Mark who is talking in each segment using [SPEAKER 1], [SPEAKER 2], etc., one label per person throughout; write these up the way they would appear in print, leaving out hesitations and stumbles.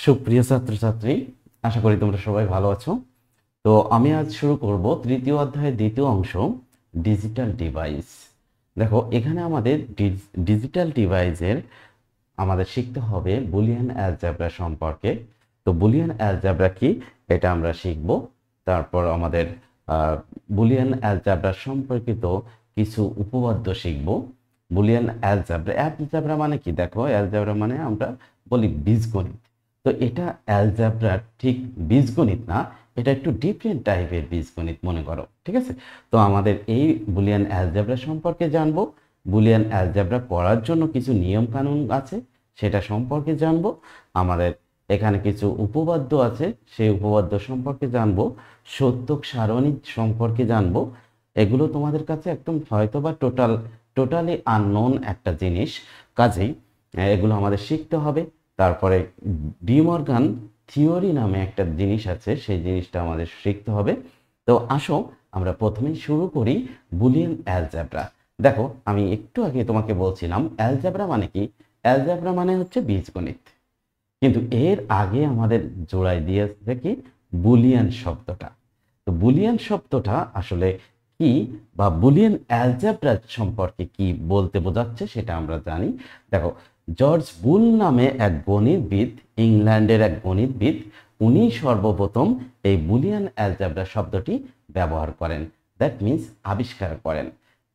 [SPEAKER 1] সুপ্রিয় ছাত্রছাত্রী, আশা করি তোমরা সবাই ভালো আছো। তো আমি আজ শুরু করব তৃতীয় অধ্যায়ের দ্বিতীয় অংশ, ডিজিটাল ডিভাইস। দেখো, এখানে আমাদের ডিজিটাল ডিভাইসের আমাদের শিখতে হবে বুলিয়ান অ্যালজেব্রা সম্পর্কে। তো বুলিয়ান অ্যালজেব্রা কি, এটা আমরা শিখব। তারপর আমাদের বুলিয়ান অ্যালজেব্রা সম্পর্কিত কিছু উপপাদ্য শিখব। বুলিয়ান অ্যালজেব্রা মানে কি? দেখো, অ্যালজেব্রা মানে আমরা বলি বীজগণিত। তো এটা অ্যালজেব্রা ঠিক বীজগণিত না, এটা একটু ডিফারেন্ট টাইপের বীজগণিত মনে করো, ঠিক আছে? তো আমাদের এই বুলিয়ান অ্যালজেব্রা সম্পর্কে জানবো। বুলিয়ান অ্যালজেব্রা করার জন্য কিছু নিয়ম কানুন আছে, সেটা সম্পর্কে জানবো। আমাদের এখানে কিছু উপপাদ্য আছে, সেই উপপাদ্য সম্পর্কে জানবো। সত্যক সারণী সম্পর্কে জানবো। এগুলো তোমাদের কাছে একদম হয়তো বা টোটালি আননোন একটা জিনিস, কাজেই এগুলো আমাদের শিখতে হবে। তারপরে ডি মর্গান থিওরি নামে একটা জিনিস আছে, সেই জিনিসটা আমাদের শিখতে হবে। তো আসো আমরা প্রথমেই শুরু করি বুলিয়ান অ্যালজেব্রা। দেখো, আমি একটু আগে তোমাকে বলছিলাম অ্যালজেব্রা মানে কি। অ্যালজেব্রা মানে হচ্ছে বীজগণিত, কিন্তু এর আগে আমাদের জোড়ায় দিয়েছে কি বুলিয়ান শব্দটা। তো বুলিয়ান শব্দটা আসলে কি, বা বুলিয়ান অ্যালজেব্রা সম্পর্কে কি বলতে বোঝাচ্ছে সেটা আমরা জানি। দেখো, জর্জ বুল নামে এক গণিতবিদ, ইংল্যান্ডের এক গণিতবিদ, উনি সর্বপ্রথম এই বুলিয়ান অ্যালজেব্রা শব্দটি ব্যবহার করেন, দ্যাট মিন্স আবিষ্কার করেন।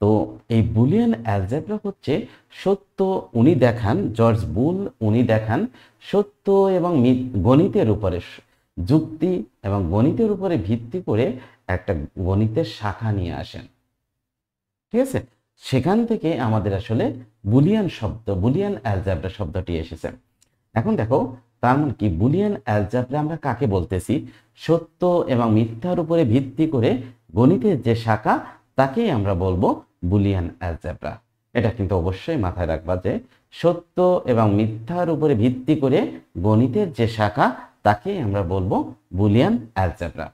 [SPEAKER 1] তো এই বুলিয়ান অ্যালজেব্রা হচ্ছে সত্য, উনি দেখান, জর্জ বুল উনি দেখান সত্য এবং গণিতের উপরে, যুক্তি এবং গণিতের উপরে ভিত্তি করে একটা গণিতের শাখা নিয়ে আসেন, ঠিক আছে? সেখান থেকে আমাদের আসলে বুলিয়ান অ্যালজেব্রা শব্দটি এসেছে। এখন দেখো, তার মানে কি, বুলিয়ান অ্যালজেব্রা আমরা কাকে বলতেছি? সত্য এবং মিথ্যার উপরে ভিত্তি করে গণিতের যে শাখা, তাকেই আমরা বলবো বুলিয়ান অ্যালজেব্রা। এটা কিন্তু অবশ্যই মাথায় রাখবা যে সত্য এবং মিথ্যার উপরে ভিত্তি করে গণিতের যে শাখা, তাকেই আমরা বলবো বুলিয়ান অ্যালজেব্রা।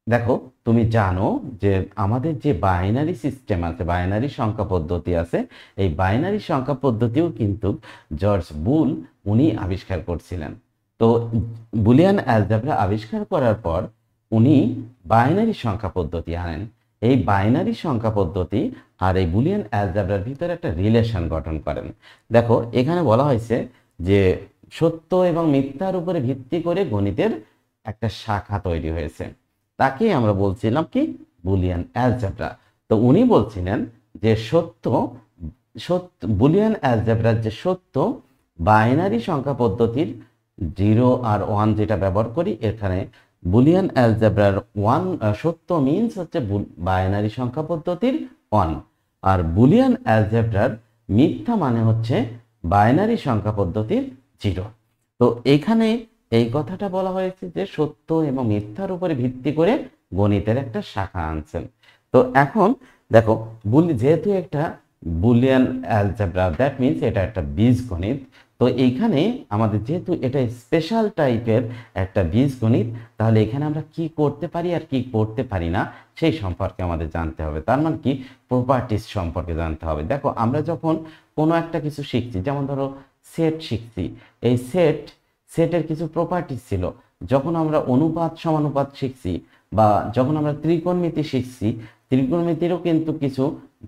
[SPEAKER 1] দেখো, তুমি জানো যে আমাদের যে বাইনারি সিস্টেম আছে, বাইনারি সংখ্যা পদ্ধতি আছে, এই বাইনারি সংখ্যা পদ্ধতিও কিন্তু জর্জ বুল উনি আবিষ্কার করছিলেন। তো বুলিয়ান অ্যালজেব্রা আবিষ্কার করার পর উনি বাইনারি সংখ্যা পদ্ধতি আনেন। এই বাইনারি সংখ্যা পদ্ধতি আর এই বুলিয়ান অ্যালজেব্রার ভিতরে একটা রিলেশন গঠন করেন। দেখো, এখানে বলা হয়েছে যে সত্য এবং মিথ্যার উপরে ভিত্তি করে গণিতের একটা শাখা তৈরি হয়েছে, তাকে আমরা বলছিলাম কি বুলিয়ান অ্যালজেব্রা। তো উনি বলছিলেন যে বুলিয়ান অ্যালজেব্রার যে সত্য, বাইনারি সংখ্যা পদ্ধতির 0 আর 1 যেটা ব্যবহার করি, এখানে বুলিয়ান অ্যালজেব্রার সত্য মিন্স হচ্ছে বাইনারি সংখ্যা পদ্ধতির 1, আর বুলিয়ান অ্যালজেব্রার মিথ্যা মানে হচ্ছে বাইনারি সংখ্যা পদ্ধতির 0। তো এখানে এই কথাটা বলা হয়েছে যে সত্য এবং মিথ্যার উপরে ভিত্তি করে গণিতের একটা শাখা আনছেন। তো এখন দেখো, যেহেতু একটা বুলিয়ান অ্যালজেব্রা, দ্যাট মিন্স এটা একটা বীজগণিত। তো এইখানে আমাদের যেহেতু এটা স্পেশাল টাইপের একটা বীজগণিত, তাহলে এখানে আমরা কি করতে পারি আর কি করতে পারি না সেই সম্পর্কে আমাদের জানতে হবে। তার মানে কি, প্রপার্টিস সম্পর্কে জানতে হবে। দেখো, আমরা যখন কোনো একটা কিছু শিখছি, যেমন ধরো সেট শিখছি, এই সেটের কিছু প্রপার্টিস ছিল। যখন আমরা অনুপাত সমানুপাত শিখছি, বা যখন আমরা ত্রিকোণমিতি শিখছি, ত্রিকোণমিতিরও কিন্তু কিছু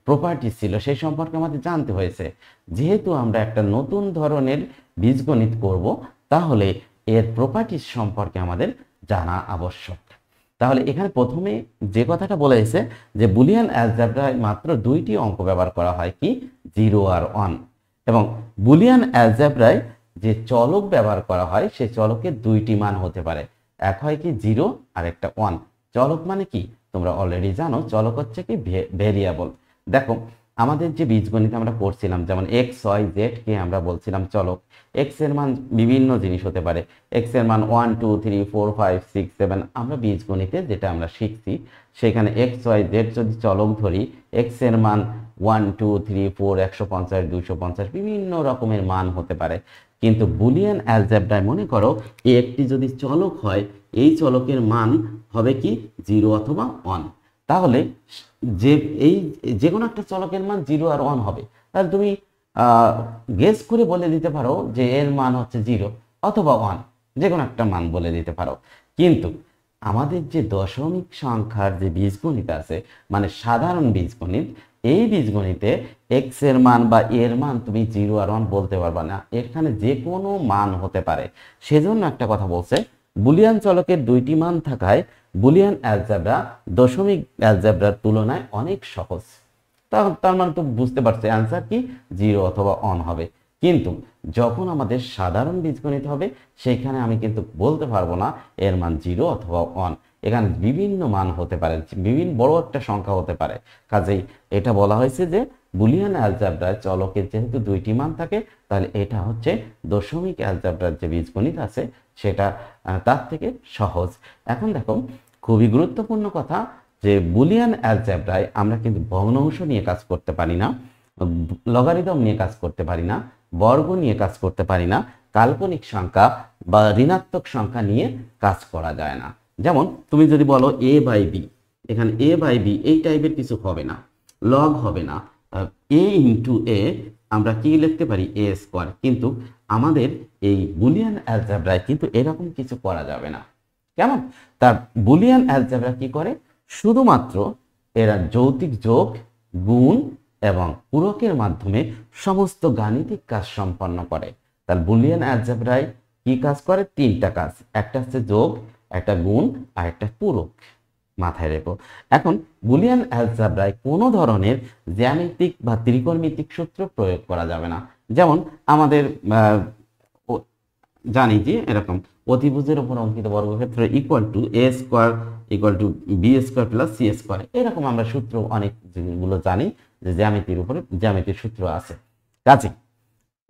[SPEAKER 1] প্রপার্টিস ছিল, সেই সম্পর্কে আমাদের জানতে হয়েছে। যেহেতু আমরা একটা নতুন ধরনের বীজগণিত করব, তাহলে এর প্রপার্টিস সম্পর্কে আমাদের জানা আবশ্যক। তাহলে এখানে প্রথমে যে কথাটা বলেছে যে বুলিয়ান অ্যালজেব্রায় মাত্র 2টি অঙ্ক ব্যবহার করা হয়, কি 0 আর 1। এবং বুলিয়ান অ্যালজেব্রায় যে চলক ব্যবহার করা হয়, সেই চলকের 2টি মান হতে পারে, এক হয় কি 0 আর একটা 1। চলক মানে কি তোমরা অলরেডি জানো, চলক হচ্ছে কি ভেরিয়েবল। দেখো, আমাদের যে বীজগণিত আমরা করছিলাম, যেমন এক্স ওয়াই জেড কে আমরা বলছিলাম চলক। এক্স এর মান বিভিন্ন জিনিস হতে পারে, এক্স এর মান 1 2 3 4 5 6 7। আমরা বীজগণিতে যেটা আমরা শিখছি, সেখানে এক্স ওয়াই জেড যদি চলক ধরি, এক্স এর মান 1 2 3 4 150 250 বিভিন্ন রকমের মান হতে পারে। কিন্তু বুলিয়ান অ্যালজেব্রায় মনে করো একটি যদি চলক হয়, এই চলকের মান হবে কি 0 অথবা 1। তাহলে এই যে কোনো একটা চলকের মান 0 আর 1 হবে। তাহলে তুমি গেস করে বলে দিতে পারো যে এর মান হচ্ছে 0 অথবা 1। যে কোনো একটা মান বলে দিতে পারো। কিন্তু আমাদের যে দশমিক সংখ্যার যে বীজগণিত আছে, মানে সাধারণ বীজগণিত, এই বীজগণিতে এক্স এর মান বা এর মান তুমি 0 আর 1 বলতে পারবা না, এখানে যে কোনো মান হতে পারে। সেজন্য একটা কথা বলছে, বুলিয়ান চলকের দুইটি মান থাকায় বুলিয়ান অ্যালজেব্রা দশমিক অ্যালজেব্রার তুলনায় অনেক সহজ। তার মানে তো বুঝতে পারছে অ্যান্সার কি 0 অথবা 1 হবে। কিন্তু যখন আমাদের সাধারণ বীজগণিত হবে, সেখানে আমি কিন্তু বলতে পারবো না এর মান 0 অথবা 1। এখানে বিভিন্ন মান হতে পারে, বিভিন্ন বড় একটা সংখ্যা হতে পারে। কাজেই এটা বলা হয়েছে যে বুলিয়ান অ্যালজেব্রায় চলকের যেহেতু দুইটি মান থাকে, তাহলে এটা হচ্ছে দশমিক অ্যালজেব্রার যে বীজগণিত আছে সেটা তার থেকে সহজ। এখন দেখো, খুবই গুরুত্বপূর্ণ কথা যে বুলিয়ান অ্যালজেব্রায় আমরা কিন্তু ভগ্নাংশ নিয়ে কাজ করতে পারি না, লগারিদম নিয়ে কাজ করতে পারি না, বর্গ নিয়ে কাজ করতে পারি না, কাল্পনিক সংখ্যা বা ঋণাত্মক সংখ্যা নিয়ে কাজ করা যায় না। যেমন তুমি যদি বলো a বাই বি, এখানে a বাই বি এই টাইপের কিছু হবে না, লগ হবে না। a ইন্টু এ আমরা কি লিখতে পারি a স্কোয়ার, কিন্তু আমাদের এই বুলিয়ান অ্যালজেব্রায় কিন্তু এরকম কিছু করা যাবে না। কেমন? তার বুলিয়ান অ্যালজেব্রা কি করে, শুধুমাত্র এরা যৌতিক যোগ, গুণ এবং পূরকের মাধ্যমে সমস্ত গাণিতিক কাজ সম্পন্ন করে। তার বুলিয়ান অ্যালজেব্রায় কি কাজ করে? তিনটা কাজ, একটা হচ্ছে যোগ, একটা গুণ আর একটা পূরক। মাথায় রেখো। এখন বুলিয়ান অ্যালজেব্রায় কোনো ধরনের জ্যামিতিক বা ত্রিকোণমিতিক সূত্র প্রয়োগ করা যাবে না। যেমন আমাদের জানি যে এরকম অতিভুজের উপর অঙ্কিত বর্গক্ষেত্র equal to A square equal to B square plus C square, এরকম আমরা সূত্র অনেকগুলো জানি যে জ্যামিতির উপরে জ্যামিতির সূত্র আছে। কাজে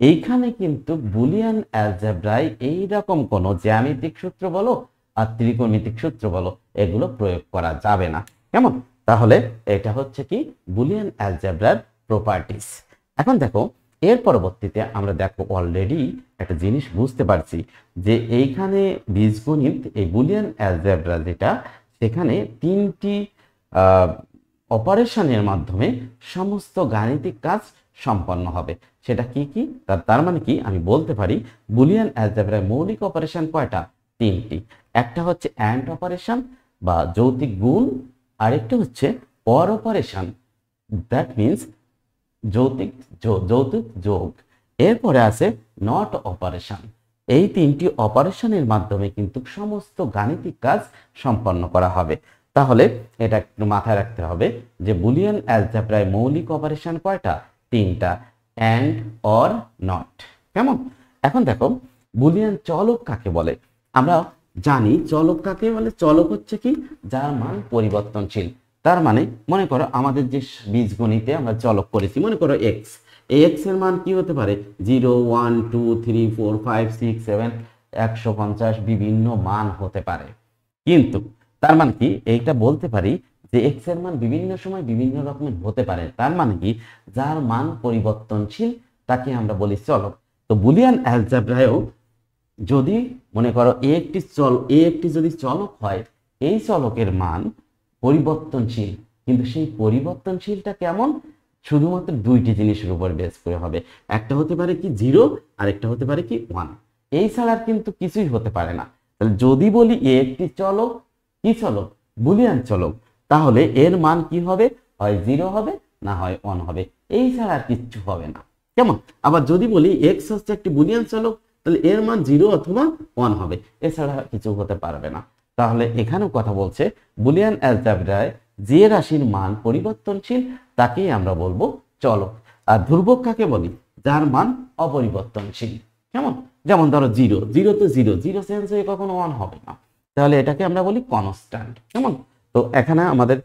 [SPEAKER 1] এইখানে কিন্তু বুলিয়ান অ্যালজেব্রায় এইরকম কোনো জ্যামিতিক সূত্র বলো আর ত্রিকোণমিতিক সূত্র বলো, এগুলো প্রয়োগ করা যাবে না। কেমন? তাহলে এটা হচ্ছে কি বুলিয়ান অ্যালজেব্রার প্রপার্টিস। এখন দেখো, এর পরবর্তীতে আমরা দেখো অলরেডি একটা জিনিস বুঝতে পারছি যে এইখানে বীজগণিত এই বুলিয়ান অ্যালজেব্রা যেটা, সেখানে তিনটি অপারেশনের মাধ্যমে সমস্ত গাণিতিক কাজ সম্পন্ন হবে। সেটা কি কি? তার মানে কি আমি বলতে পারি বুলিয়ান অ্যালজেব্রায় মৌলিক অপারেশন কয়টা? তিনটি। একটা হচ্ছে অ্যান্ড অপারেশন বা যৌতিক গুণ, আরেকটা হচ্ছে অর অপারেশন, দ্যাট মিনস যৌতিক যোগ। এরপরে আছে নট অপারেশন। এই তিনটি অপারেশনের মাধ্যমে কিন্তু সমস্ত গাণিতিক কাজ সম্পন্ন করা হবে। তাহলে এটা একটু মাথায় রাখতে হবে যে বুলিয়ান অ্যালজেব্রায় মৌলিক অপারেশন কয়টা? তিনটা, অ্যান্ড, অর, নট। কেমন? এখন দেখো, বুলিয়ান চলক কাকে বলে? আমরা জানি চলক কাকে বলে। চলক হচ্ছে কি, যার মান পরিবর্তনশীল। তার মানে মনে করো আমাদের যে বীজগণিতে আমরা চলক করেছি, মনে করো এক্স, এই এক্স এর মান কি হতে পারে? 0, 1, 2, 3, 4, 5, 6, 7, 150 বিভিন্ন মান হতে পারে। কিন্তু তার মানে কি, এইটা বলতে পারি যে এক্স এর মান বিভিন্ন সময় বিভিন্ন রকমের হতে পারে। তার মানে কি, যার মান পরিবর্তনশীল তাকে আমরা বলি চলক। তো বুলিয়ান অ্যালজেব্রায়ও যদি মনে করো এ একটি যদি চলক হয়, এই চলকের মান পরিবর্তনশীল, কিন্তু সেই পরিবর্তনশীলটা কেমন? শুধুমাত্র দুইটি জিনিসের উপর বেস করে হবে। একটা হতে পারে কি 0, আর একটা হতে পারে কি 1। এই ছাড়া কিন্তু কিছুই হতে পারে না। তাহলে যদি বলি এ একটি চলক, কি চলক? বুলিয়ান চলক, তাহলে এর মান কি হবে? হয় 0 হবে, না হয় 1 হবে। এই ছাড়া আর কিচ্ছু হবে না। কেমন? আবার যদি বলি এক্স হচ্ছে একটি বুলিয়ান চলক, তাহলে এর মান 0 অথবা 1 হবে, এছাড়া কিছু হতে পারবে না। তাহলে এখানেও কথা বলছে বুলিয়ান অ্যালজেব্রায় যে রাশির মান পরিবর্তনশীল তাকেই আমরা বলবো চলক। আর ধ্রুবক কাকে বলি? যার মান অপরিবর্তনশীল। কেমন? যেমন ধরো 0, 0 তো 0, 0 চেঞ্জ হয়ে কখনো 1 হবে না, তাহলে এটাকে আমরা বলি কনস্ট্যান্ট। কেমন? তো এখানে আমাদের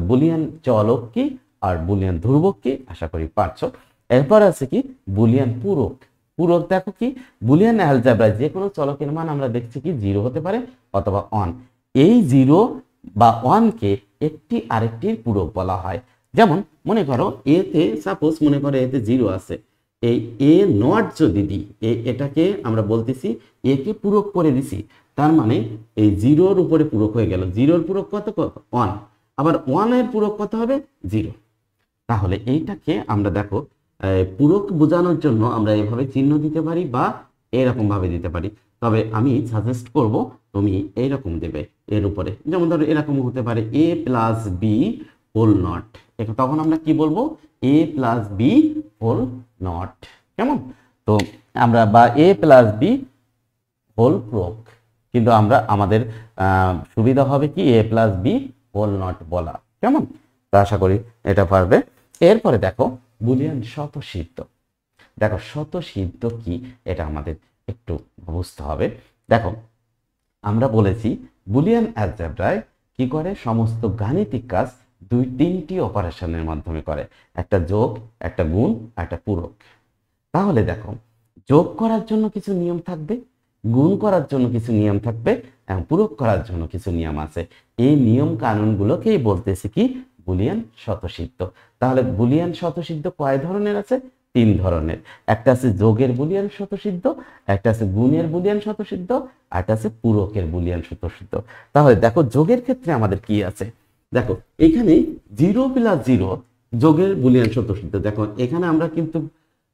[SPEAKER 1] বুলিয়ান চলক কি আর বুলিয়ান ধ্রুবক কি আশা করি পারছো। এরপর আছে কি বুলিয়ান পূরক। পূরক দেখো কি, বুলিয়ান অ্যালজেব্রায় যে কোনো চলকের মান আমরা দেখছি কি 0 হতে পারে অথবা 1। এই 0 বা 1 কে একটি আরেকটির পূরক বলা হয়। যেমন মনে করো এতে, সাপোজ মনে করো এতে 0 আছে, এই এ নট যদি দিই, এটাকে আমরা বলতেছি এ কে পূরক করে দিছি, তার মানে এই 0-র উপরে পূরক হয়ে গেল। 0-র পূরক কত? 1। আবার 1 এর পূরক কত হবে? 0। তাহলে এইটাকে আমরা দেখো পূরক বোঝানোর জন্য আমরা এভাবে চিহ্ন দিতে পারি বা এরকম ভাবে দিতে পারি। তবে আমি সাজেস্ট করব তুমি এইরকম দেবে এর উপরে, যেমন ধরো এরকম হতে পারে a plus B whole not, তখন আমরা কি বলবো a plus B whole not, কেমন? তো আমরা বা a প্লাস বি হোল প্রোক, কিন্তু আমরা আমাদের সুবিধা হবে কি a plus B whole not বলা, কেমন? তো আশা করি এটা পারবে। এরপরে দেখো বুলিয়ান স্বতঃসিদ্ধ। দেখো স্বতঃসিদ্ধ কি এটা আমাদের একটু বুঝতে হবে। দেখো আমরা বলেছি বুলিয়ান অ্যালজেব্রায় কি করে, সমস্ত গাণিতিক কাজ তিনটি অপারেশনের মাধ্যমে করে, একটা যোগ, একটা গুণ, একটা পূরক। তাহলে দেখো যোগ করার জন্য কিছু নিয়ম থাকবে, গুণ করার জন্য কিছু নিয়ম থাকবে এবং পূরক করার জন্য কিছু নিয়ম আছে। এই নিয়ম কানুনগুলোকেই বলতেছি কি বুলিয়ান স্বতঃসিদ্ধ। তাহলে বুলিয়ান স্বতঃসিদ্ধ কয় ধরনের আছে? 3 ধরনের। একটা আছে যোগের বুলিয়ান স্বতঃসিদ্ধ, একটা আছে গুণের বুলিয়ান স্বতঃসিদ্ধ, আর একটা আছে পূরকের বুলিয়ান স্বতঃসিদ্ধ। তাহলে দেখো যোগের ক্ষেত্রে আমাদের কি আছে, দেখো এখানে 0 প্লাস 0 যোগের বুলিয়ান স্বতঃসিদ্ধ। দেখো এখানে আমরা কিন্তু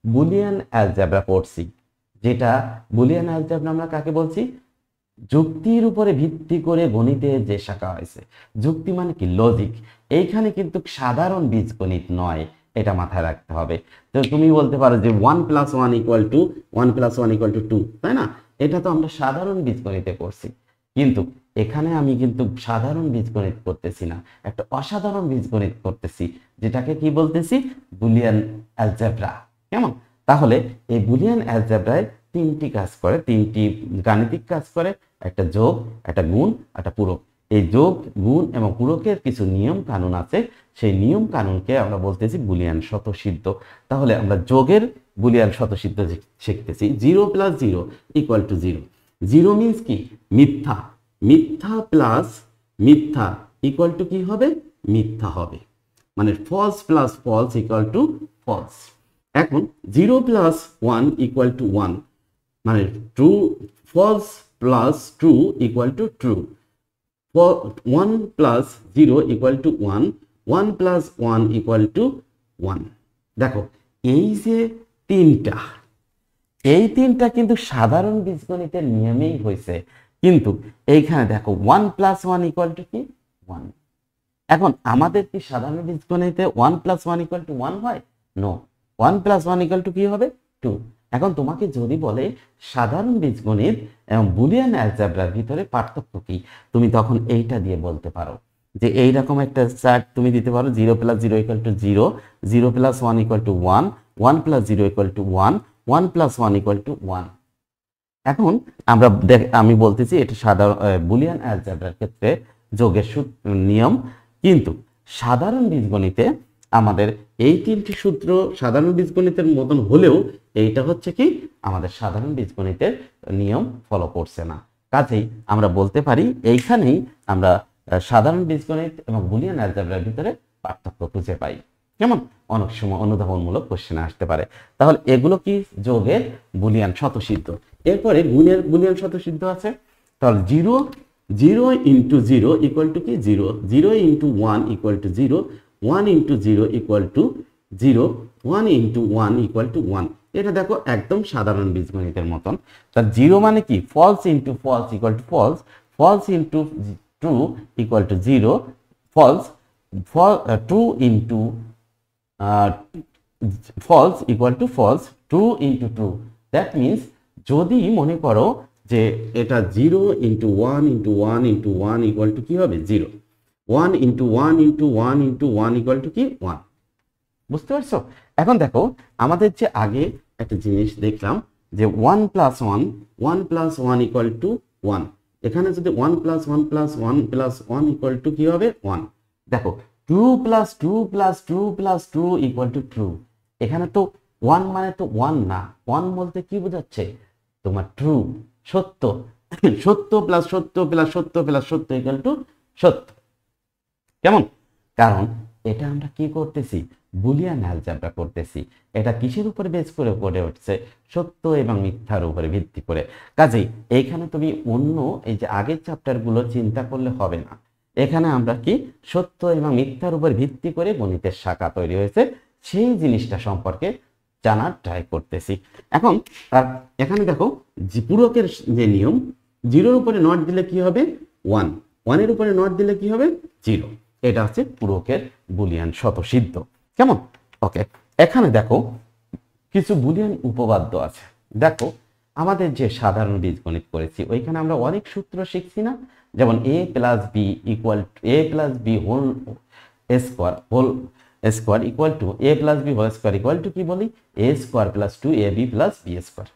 [SPEAKER 1] বুলিয়ান অ্যালজেব্রা পড়ছি, যেটা বুলিয়ান অ্যালজেব্রা আমরা কাকে বলছি? যুক্তির উপরে ভিত্তি করে গণিতে যে শাখা হয়েছে। যুক্তি মানে কি? লজিক। এইখানে কিন্তু সাধারণ বীজগণিত নয়, এটা মাথায় রাখতে হবে। তো তুমি বলতে পারো যে 1 + 1 = 1 + 1 = 2, তাই না? এটা তো আমরা সাধারণ বীজগণিতে করছি, কিন্তু এখানে আমি কিন্তু সাধারণ বীজগণিত করতেছি না, একটা অসাধারণ বীজগণিত করতেছি, যেটাকে কি বলতেছি? বুলিয়ান অ্যালজেব্রা, কেমন? তাহলে এই বুলিয়ান অ্যালজেব্রায় 3টি কাজ করে, 3টি গাণিতিক কাজ করে, একটা যোগ, একটা গুণ, একটা পূরক। এই যোগ, গুণ এবং পূরকের কিছু নিয়ম কানুন আছে, সেই নিয়ম কানুনকে আমরা বলতেছি বুলিয়ান স্বতঃসিদ্ধ। তাহলে আমরা যোগের বুলিয়ান স্বতঃসিদ্ধ শিখতেছি। 0 + 0 = 0। 0 মিন্স কি? মিথ্যা। মিথ্যা প্লাস মিথ্যা ইকুয়াল টু কি হবে? মিথ্যা হবে, মানে false plus false equal to false. এখন 0 + 1 = 1, মানে true, false plus true equal to true. 1 + 0 = 1, 1 + 1 = 1। দেখো এই যে তিনটা, এই তিনটা কিন্তু সাধারণ বীজগণিতের নিয়মেই হয়েছে, কিন্তু এইখানে দেখো 1 + 1 = কি? 1। এখন আমাদের কি সাধারণ বীজগণিতে 1 + 1 = 1 হয়? নো, 1 + 1 = কি হবে? 2। এখন তোমাকে যদি বলে সাধারণ বীজগণিত এবং বুলিয়ান অ্যালজেব্রার ভিতরে পার্থক্য কি, তুমি তখন এইটা দিয়ে বলতে পারো যে এইরকম একটা চার্ট তুমি দিতে পারো, 0 + 0 = 0, 0 + 1 = 1, 1 + 0 = 1, 1 + 1 = 1। এখন আমরা আমি বলতেছি এটা সাধারণ বুলিয়ান অ্যালজেব্রার ক্ষেত্রে যোগের নিয়ম, কিন্তু সাধারণ বীজগণিতে আমাদের এই 3টি সূত্র সাধারণ বীজগণিতের মতন হলেও এইটা হচ্ছে কি আমাদের সাধারণ বীজগণিতের নিয়ম ফলো করছে না। কাজেই আমরা বলতে পারি এইখানেই আমরা সাধারণ বীজগণিত এবং বুলিয়ান অ্যালজেব্রার ভিতরে পার্থক্য খুঁজে পাই। যেমন অনেক সময় অনুধাবনমূলক কোশ্চেনে আসতে পারে। তাহলে এগুলো কি যোগের বুলিয়ান স্বতঃসিদ্ধ। এরপরে গুণের বুলিয়ান স্বতঃসিদ্ধ আছে। তাহলে 0 × 0 = কি? 0, 0 × 1 = 0, 1 × 0 = 0, 1 × 1 = 1। এটা দেখো একদম সাধারণ বীজগণিতের মতন। তার 0 মানে কি? False × false = false, false × true = 0, false, true × false = false, true × true. That means যদি মনে করো যে এটা 0 × 1 × 1 × 1 = কি হবে? 0, 1 × 1 × 1 × 1 = কি? 1। বুঝতে পারছো? এখন দেখো আমাদের যে আগে একটা জিনিস দেখলাম যে 1 + 1, 1 + 1 = 1। এখানে যদি 1 + 1 + 1 + 1 = কি হবে? 1। দেখো 2 + 2 + 2 + 2 = ট্রু। এখানে তো 1 মানে তো 1 না, 1 বলতে কি বোঝাচ্ছে? তোমার ট্রু, সত্য। সত্য প্লাস সত্য প্লাস সত্য প্লাস সত্য = সত্য, কেমন? কারণ এটা আমরা কি করতেছি? বুলিয়ান অ্যালজেব্রা করতেছি। এটা কিসের উপরে বেস করে গড়ে উঠছে? সত্য এবং মিথ্যার উপরে ভিত্তি করে। কাজেই এইখানে তুমি অন্য এই যে আগের চ্যাপ্টারগুলো চিন্তা করলে হবে না। এখানে আমরা কি সত্য এবং মিথ্যার উপর ভিত্তি করে গণিতের শাখা তৈরি হয়েছে, সেই জিনিসটা সম্পর্কে জানার ট্রাই করতেছি। এখন এখানে দেখো যে পূরকের যে নিয়ম, 0-র উপরে নট দিলে কি হবে 1, 1-এর উপরে নট দিলে কি হবে 0। এটা হচ্ছে পূরকের বুলিয়ান স্বতঃসিদ্ধ। কেমন? ওকে, এখানে দেখো কিছু বুলিয়ান উপপাদ্য আছে। দেখো আমাদের যে সাধারণ বীজগণিত করেছি ওইখানে আমরা অনেক সূত্র শিখছি না, যেমন a plus B equal a plus B whole square equal to a plus B whole square equal to কি বলি a square plus 2ab plus B square.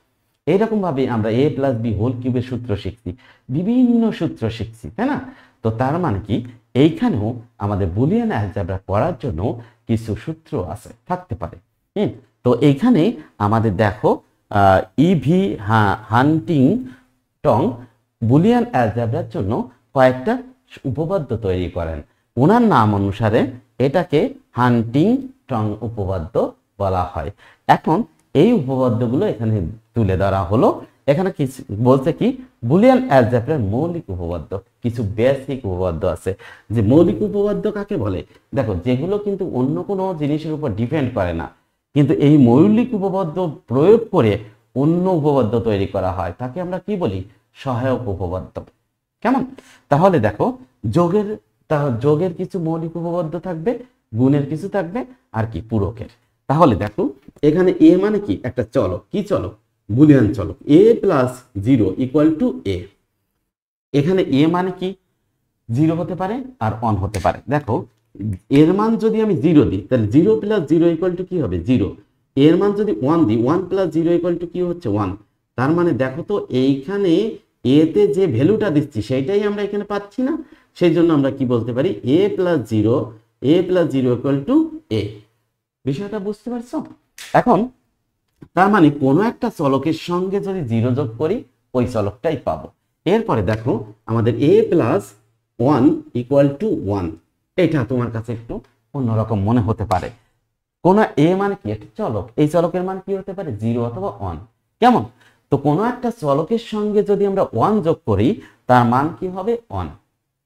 [SPEAKER 1] এইরকম ভাবে আমরা a প্লাস বি হোল কিউবের সূত্র শিখছি, বিভিন্ন সূত্র শিখছি, তাই না? তো তার মানে কি এইখানেও আমাদের বুলিয়ান অ্যালজেব্রা করার জন্য কিছু সূত্র আছে, থাকতে পারে। তো এইখানে আমাদের দেখো ইভি হান্টিংটন বুলিয়ান অ্যালজেব্রার জন্য কয়েকটা উপপাদ্য তৈরি করেন। ওনার নাম অনুসারে এটাকে হান্টিংটন উপপাদ্য বলা হয়। এখন এই উপপাদ্যগুলো এখানে তুলে ধরা হলো। এখানে কিছু বলছে কি বুলিয়ান অ্যালজেব্রার মৌলিক উপপাদ্য, কিছু বেসিক উপপাদ্য আছে। যে মৌলিক উপপাদ্য কাকে বলে? দেখো যেগুলো কিন্তু অন্য কোনো জিনিসের উপর ডিপেন্ড করে না, কিন্তু এই মৌলিক উপপাদ্য প্রয়োগ করে অন্য উপপাদ্য তৈরি করা হয়, তাকে আমরা কি বলি সহায়ক উপপাদ্য। কেমন? তাহলে দেখো যোগের কিছু মৌলিক উপপাদ্য থাকবে, গুণের কিছু থাকবে, আর কি পূরকের। তাহলে দেখো এখানে এ মানে কি একটা চলক, কি চলক? বুলিয়ান চলক। a plus 0 equal to a। এখানে a মানে কি 0 হতে পারে আর 1 হতে পারে। দেখো এর মান যদি আমি 0 দিই তাহলে 0 প্লাস 0 ইকুয়াল টু কি হবে 0। এর মান যদি 1 দিই 1 প্লাস 0 ইকুয়াল টু কি হচ্ছে 1। তার মানে দেখো তো এইখানে a তে যে ভ্যালুটা দিচ্ছি সেইটাই আমরা এখানে পাচ্ছি না, সেই জন্য আমরা কি বলতে পারি a plus 0 equal to a। বিষয়টা বুঝতে পারছো? এখন তার মানে কোনো একটা চলকের সঙ্গে যদি 0 যোগ করি ওই চলকটাই পাবো। এরপরে দেখো আমাদের a প্লাস 1 ইকুয়াল টু 1। এটা তোমার কাছে একটু অন্যরকম মনে হতে পারে। কোন a মানে কি একটা চলক, এই চলকের মান কি হতে পারে 0 অথবা 1। কেমন? তো কোনো একটা চলকের সঙ্গে যদি আমরা 1 যোগ করি তার মান কি হবে 1।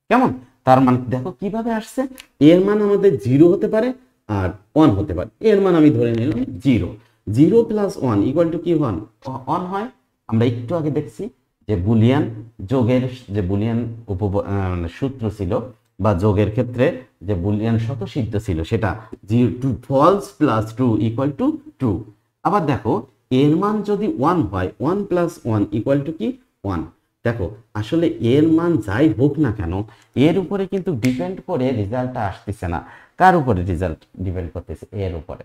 [SPEAKER 1] কেমন? তার মানে দেখো কিভাবে আসছে, এর মান আমাদের 0 হতে পারে আর 1 হতে পারে। এর মান আমি ধরে নিলাম 0। 0 প্লাস 1 ইকুয়াল টু কি 1 হয়। আমরা একটু আগে দেখছি যে বুলিয়ান যোগের যে বুলিয়ান সূত্র ছিল বা যোগের ক্ষেত্রে যে বুলিয়ান স্বতঃসিদ্ধ ছিল সেটা false plus true equal to true. আবার দেখো এর মান যদি 1 হয় 1 প্লাস 1 ইকুয়াল টু কি 1। দেখো আসলে এর মান যাই হোক না কেন এর উপরে কিন্তু ডিপেন্ড করে রেজাল্টটা আসতেছে না। কার উপরে রেজাল্ট ডিপেন্ড করতেছে? এর উপরে,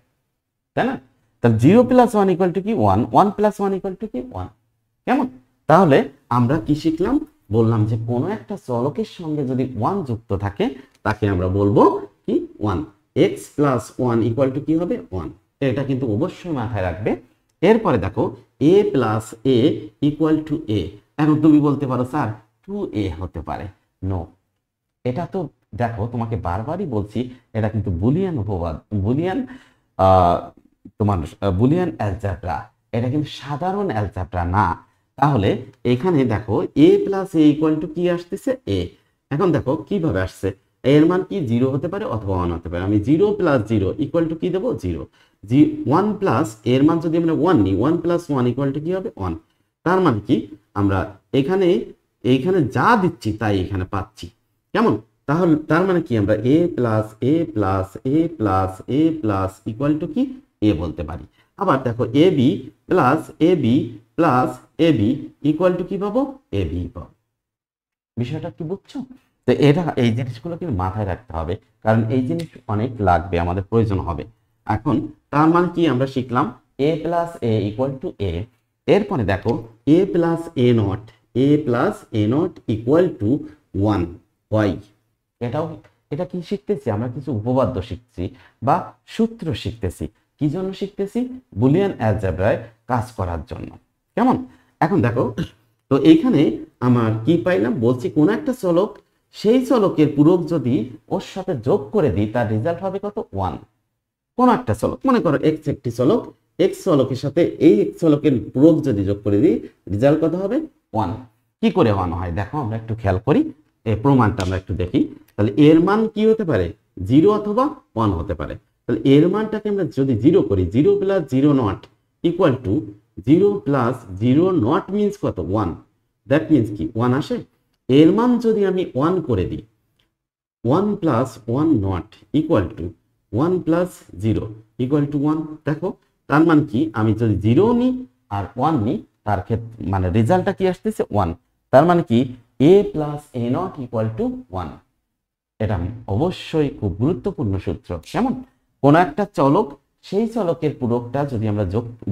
[SPEAKER 1] তাই না? তাহলে 0 প্লাস 1 ইকুয়াল টু কি 1, 1 প্লাস 1 ইকুয়াল টু কি 1। কেমন? তাহলে আমরা কি শিখলাম? বললাম যে কোনো একটা চলকের সঙ্গে যদি 1 যুক্ত থাকে তাকে আমরা বলবো কি 1। x প্লাস 1 ইকুয়াল টু কি হবে 1। এটা কিন্তু অবশ্যই মাথায় রাখবে। এরপরে দেখো a plus a equal to a। এখন তুমি বলতে পারো স্যার 2a হতে পারে। নো, এটা তো দেখো তোমাকে বারবারই বলছি এটা কিন্তু বুলিয়ান বুলিয়ান তোমার বুলিয়ান অ্যালজেব্রা, এটা কিন্তু সাধারণ অ্যালজেব্রা না। তাহলে এখানে দেখো a plus a equal to কি আসতেছে a। এখন দেখো কিভাবে আসছে, এর মান কি 0 হতে পারে অথবা 1 হতে পারে। আমি 0 প্লাস 0 ইকুয়াল টু কি দেবো 0। 1 প্লাস এর মান যদি আমরা 1 নিই 1 প্লাস 1 ইকুয়াল টু কি হবে 1। তার মানে কি আমরা এইখানে যা দিচ্ছি তাই এখানে পাচ্ছি। কেমন? তাহলে তার মানে কি আমরা a plus a plus a plus a plus equal to কি a বলতে পারি। আবার দেখো ab plus ab plus ab equal to কি পাবো ab পাবো। বিষয়টা কি বুঝছো? তো এই জিনিসগুলো কিন্তু মাথায় রাখতে হবে, কারণ এই জিনিস অনেক লাগবে, আমাদের প্রয়োজন হবে। এখন তার মানে কি আমরা শিখলাম a plus a equal to a। এরপরে দেখো a plus a not equal two 1 হয়। এটা কি শিখতেছি আমরা? কিছু উপপাদ্য শিখছি বা সূত্র শিখতেছি। কি জন্য শিখতেছি? বুলিয়ান অ্যালজেব্রায় কাজ করার জন্য। কেমন? এখন দেখো তো এইখানে আমার কি পাইলাম, বলছি কোন একটা চলক, সেই চলকের পূরক যদি ওর সাথে যোগ করে দিই তার রেজাল্ট হবে কত 1। কোন একটা চলক, মনে করো x একটি চলক, x চলকের সাথে এই x চলকের পূরক যদি যোগ করে দিই রেজাল্ট কত হবে 1। কি করে 1 হয় দেখো আমরা একটু খেয়াল করি, এই প্রমাণটা আমরা একটু দেখি। তাহলে এর মান কি হতে পারে 0 অথবা 1 হতে পারে। তাহলে এর মানটাকে আমরা যদি 0 করি, 0 plus 0 not equal two 0 plus 0 not means কত? 1। দ্যাট মিনস কি 1 আসে। এর মান যদি আমি 1 করে দিই, 1 plus 1 not equal two 1 plus 0 equal to 1। দেখো তার মানে কি, আমি যদি 0 নিই আর 1 নিই, তার ক্ষেত্রে মানে রেজাল্টটা কি আসতেছে? 1। তার মানে কি a plus a not equal two 1। এটা অবশ্যই খুব গুরুত্বপূর্ণ সূত্র। কেমন? কোন একটা চলক, সেই চলকের পূরকটা যদি আমরা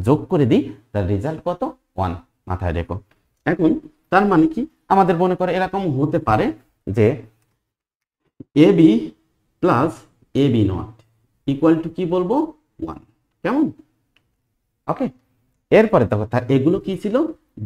[SPEAKER 1] যোগ করে দিই, তার রেজাল্ট কত? 1। মাথায় রেখো। এখন তার মানে কি, আমাদের মনে করে এরকম হতে পারে যে ab plus ab not equal to কি বলবো? 1। কেমন? ওকে। এরপরে দেখো এগুলো কি ছিল?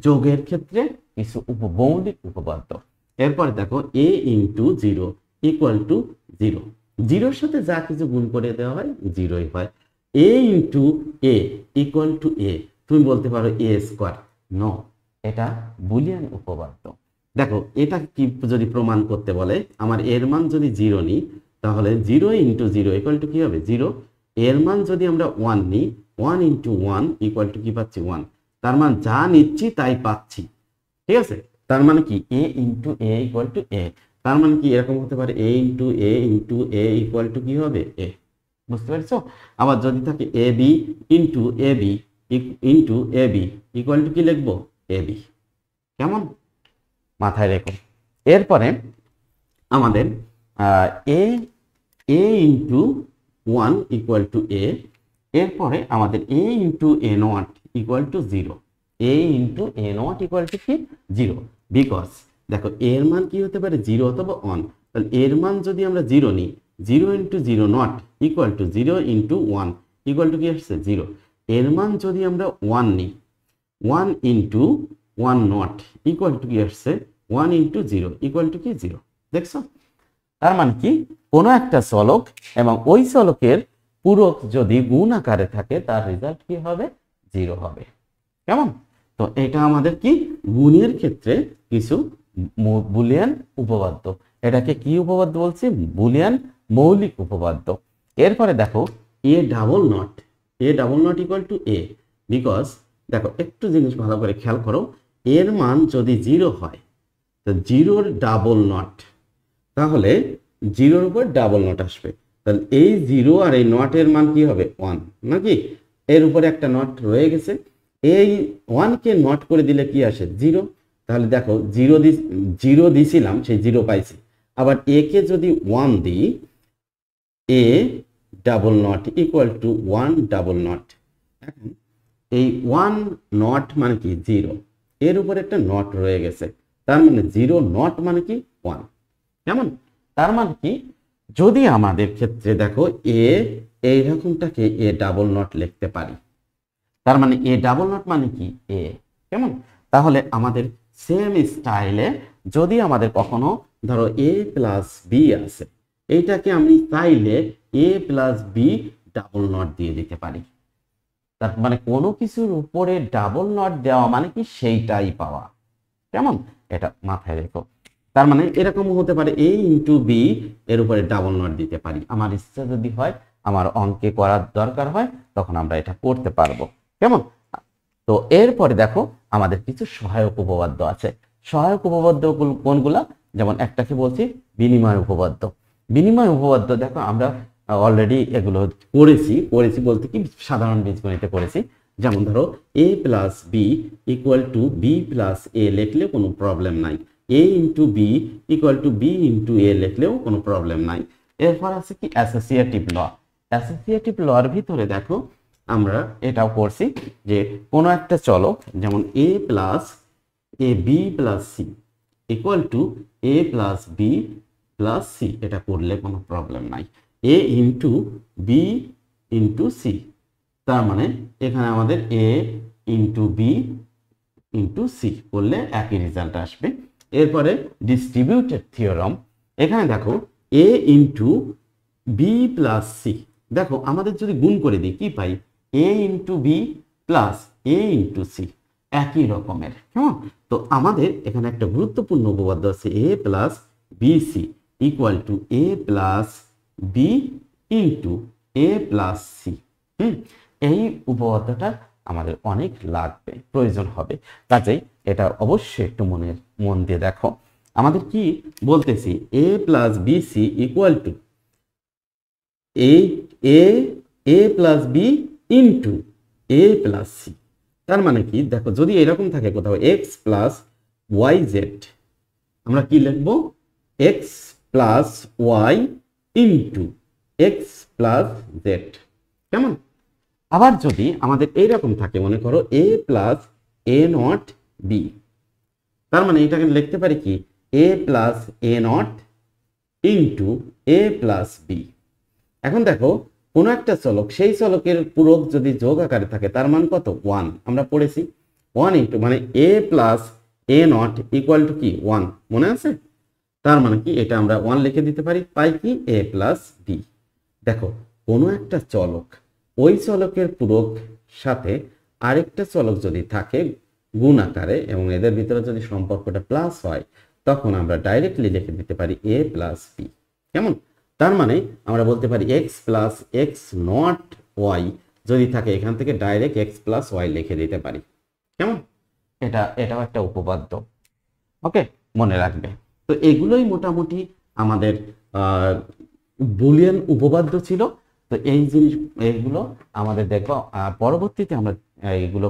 [SPEAKER 1] যোগের ক্ষেত্রে কিছু মৌলিক উপপাদ্য। এরপরে দেখো a ইন্টু 0 ইকুয়াল টু 0। 0-র সাথে যা কিছু গুণ করে দেওয়া হয় 0ই হয়। a into a equal to a, তুমি বলতে পারো a স্কোয়ার। নো, এটা বুলিয়ান উপপাদ্য। দেখো এটা কি যদি প্রমাণ করতে বলে, আমার এর মান যদি 0 নিই, তাহলে 0 ইন্টু 0 ইকুয়াল টু কি হবে? 0। এর মান যদি আমরা 1 নিই, 1 ইন্টু 1 ইকুয়াল টু কি পাচ্ছি? 1। তার মান যা নিচ্ছি তাই পাচ্ছি। ঠিক আছে? তার মানে কি a into a equal to a। তার মানে কি এরকম হতে পারে a into a into a equal to কি হবে? a। বুঝতে পারছো? আবার যদি থাকে ab into ab into ab equal to কি লিখবো? ab। কেমন? মাথায় রেখো। এরপরে আমাদের a into 1 equal to a। এরপরে আমাদের a into a not equal two 0। a into a not equal to কি? 0। বিকজ দেখো এর মান কি হতে পারে? 0 অথবা 1। তাহলে এর মান যদি আমরা 0 নিই, 0 into 0 not equal two 0 into 1 equal to কি আসছে? 0। এর মান যদি আমরা 1 নিই, 1 ইন্টু 1 নট ইকুয়াল টু কি আসছে? 1 ইন্টু 0 ইকুয়াল টু কি? 0। দেখছো? তার মানে কি, কোনো একটা চলক এবং ওই চলকের পূরক যদি গুণ আকারে থাকে, তার রেজাল্ট কি হবে? 0 হবে। কেমন? তো এটা আমাদের কি গুণের ক্ষেত্রে কিছু বুলিয়ান উপপাদ্য। এটাকে কি উপপাদ্য বলছি? বুলিয়ান মৌলিক উপপাদ্য। এরপরে দেখো a double not equal to a। Because দেখো একটু জিনিস ভালো করে খেয়াল করো, এর মান যদি 0 হয়, তো 0-র ডাবল নট, তাহলে 0-র উপর ডাবল নট আসবে। তাহলে এই 0 আর এই নটের মান কি হবে? 1 নাকি? এর উপরে একটা নট রয়ে গেছে, এই 1-কে নট করে দিলে কি আসে? 0। তাহলে দেখো 0 দিছিলাম, সেই 0 পাইছি। আবার a কে যদি 1 দিই, a double not equal two 1 double not. এখন এই 1 নট মানে কি? 0। এর উপরে একটা নট রয়ে গেছে, তার মানে 0 নট মানে কি? 1। কেমন? তার মানে কি, যদি আমাদের ক্ষেত্রে দেখো এইরকমটাকে এ ডাবল নট লিখতে পারি, তার মানে এ ডাবল নট মানে কি? এ। কেমন? তাহলে আমাদের সেম স্টাইলে যদি আমাদের কখনো ধরো a প্লাস বি আছে, এইটাকে আমি চাইলে a plus B double not দিয়ে দিতে পারি। তার মানে কোনো কিছুর উপরে ডাবল নট দেওয়া মানে কি? সেইটাই পাওয়া। কেমন? এটা মাথায় রেখো। তার মানে এরকম হতে পারে a ইন্টু বি এর উপরে ডাবল নট দিতে পারি। আমার ইচ্ছা যদি হয়, আমার অঙ্কে করার দরকার হয়, তখন আমরা এটা করতে পারবো। কেমন? তো এরপরে দেখো আমাদের কিছু সহায়ক উপপাদ্য আছে। সহায়ক উপপাদ্য কোনগুলা? যেমন একটাকে বলছি বিনিময় উপপাদ্য। বিনিময় উপপাদ্য দেখো আমরা অলরেডি এগুলো করেছি বলতে কি সাধারণ বীজগণিতে করেছি। যেমন ধরো a plus B equal to b plus a লিখলেও কোনো প্রবলেম নাই, a into b equal to b into a লিখলেও কোনো প্রবলেম নাই। এরপর আছে কি অ্যাসোসিয়েটিভ ল। অ্যাসোসিয়েটিভ লর ভিতরে দেখো আমরা এটাও করছি যে কোনো একটা চলক, যেমন a plus A B plus C equal to A plus B plus C, এটা করলে কোনো প্রবলেম নাই। a into B into C, তার মানে এখানে আমাদের a into B into C করলে একই রেজাল্ট আসবে। এরপরে ডিস্ট্রিবিউটেড থিওরাম। এখানে দেখো a into B plus C, দেখো আমাদের যদি গুণ করে দিই কি পাই? a into B plus A into C, একই রকমের। হ্যাঁ, তো আমাদের এখানে একটা গুরুত্বপূর্ণ উপপাদ্য আছে a plus B C equal to A plus B into A plus C. এই উপপাদ্যটা আমাদের অনেক লাগবে, প্রয়োজন হবে, কাজেই এটা অবশ্যই একটু মন দিয়ে দেখো। আমাদের কি বলতেছি, a plus B C equal to a a a plus B into A plus c. তার মানে কি দেখো, যদি এরকম থাকে কোথাও এক্স প্লাস ওয়াই জেড, আমরা কি লিখবো, x plus y into x plus z. কেমন? আবার যদি আমাদের এইরকম থাকে, মনে করো a plus a not b, তার মানে এটাকে লিখতে পারি কি, a plus a not into A plus b. এখন দেখো, কোনো একটা চলক, সেই চলকের পূরক যদি যোগ আকারে থাকে, তার মান কত, 1। আমরা পড়েছি 1 ইন্টু, মানে a plus a not equal to কি 1, মনে আছে? তার মানে কি, এটা আমরা 1 লিখে দিতে পারি, পাই কি এ প্লাস বি। দেখো, কোনো একটা চলক, ওই চলকের পূরক সাথে আরেকটা চলক যদি থাকে গুণ আকারে, এবং এদের ভিতরে যদি সম্পর্কটা প্লাস হয়, তখন আমরা ডাইরেক্টলি লিখে দিতে পারি এ প্লাস বি। কেমন? তার মানে আমরা বলতে পারি X plus X not Y যদি থাকে, এখান থেকে ডাইরেক্ট এক্স প্লাস ওয়াই লিখে দিতে পারি। কেমন? এটাও একটা উপপাদ্য, ওকে, মনে রাখবে। তো এগুলোই মোটামুটি আমাদের বুলিয়ান উপপাদ্য ছিল। তো এই জিনিস, এইগুলো আমাদের দেখবো পরবর্তীতে, আমরা এইগুলো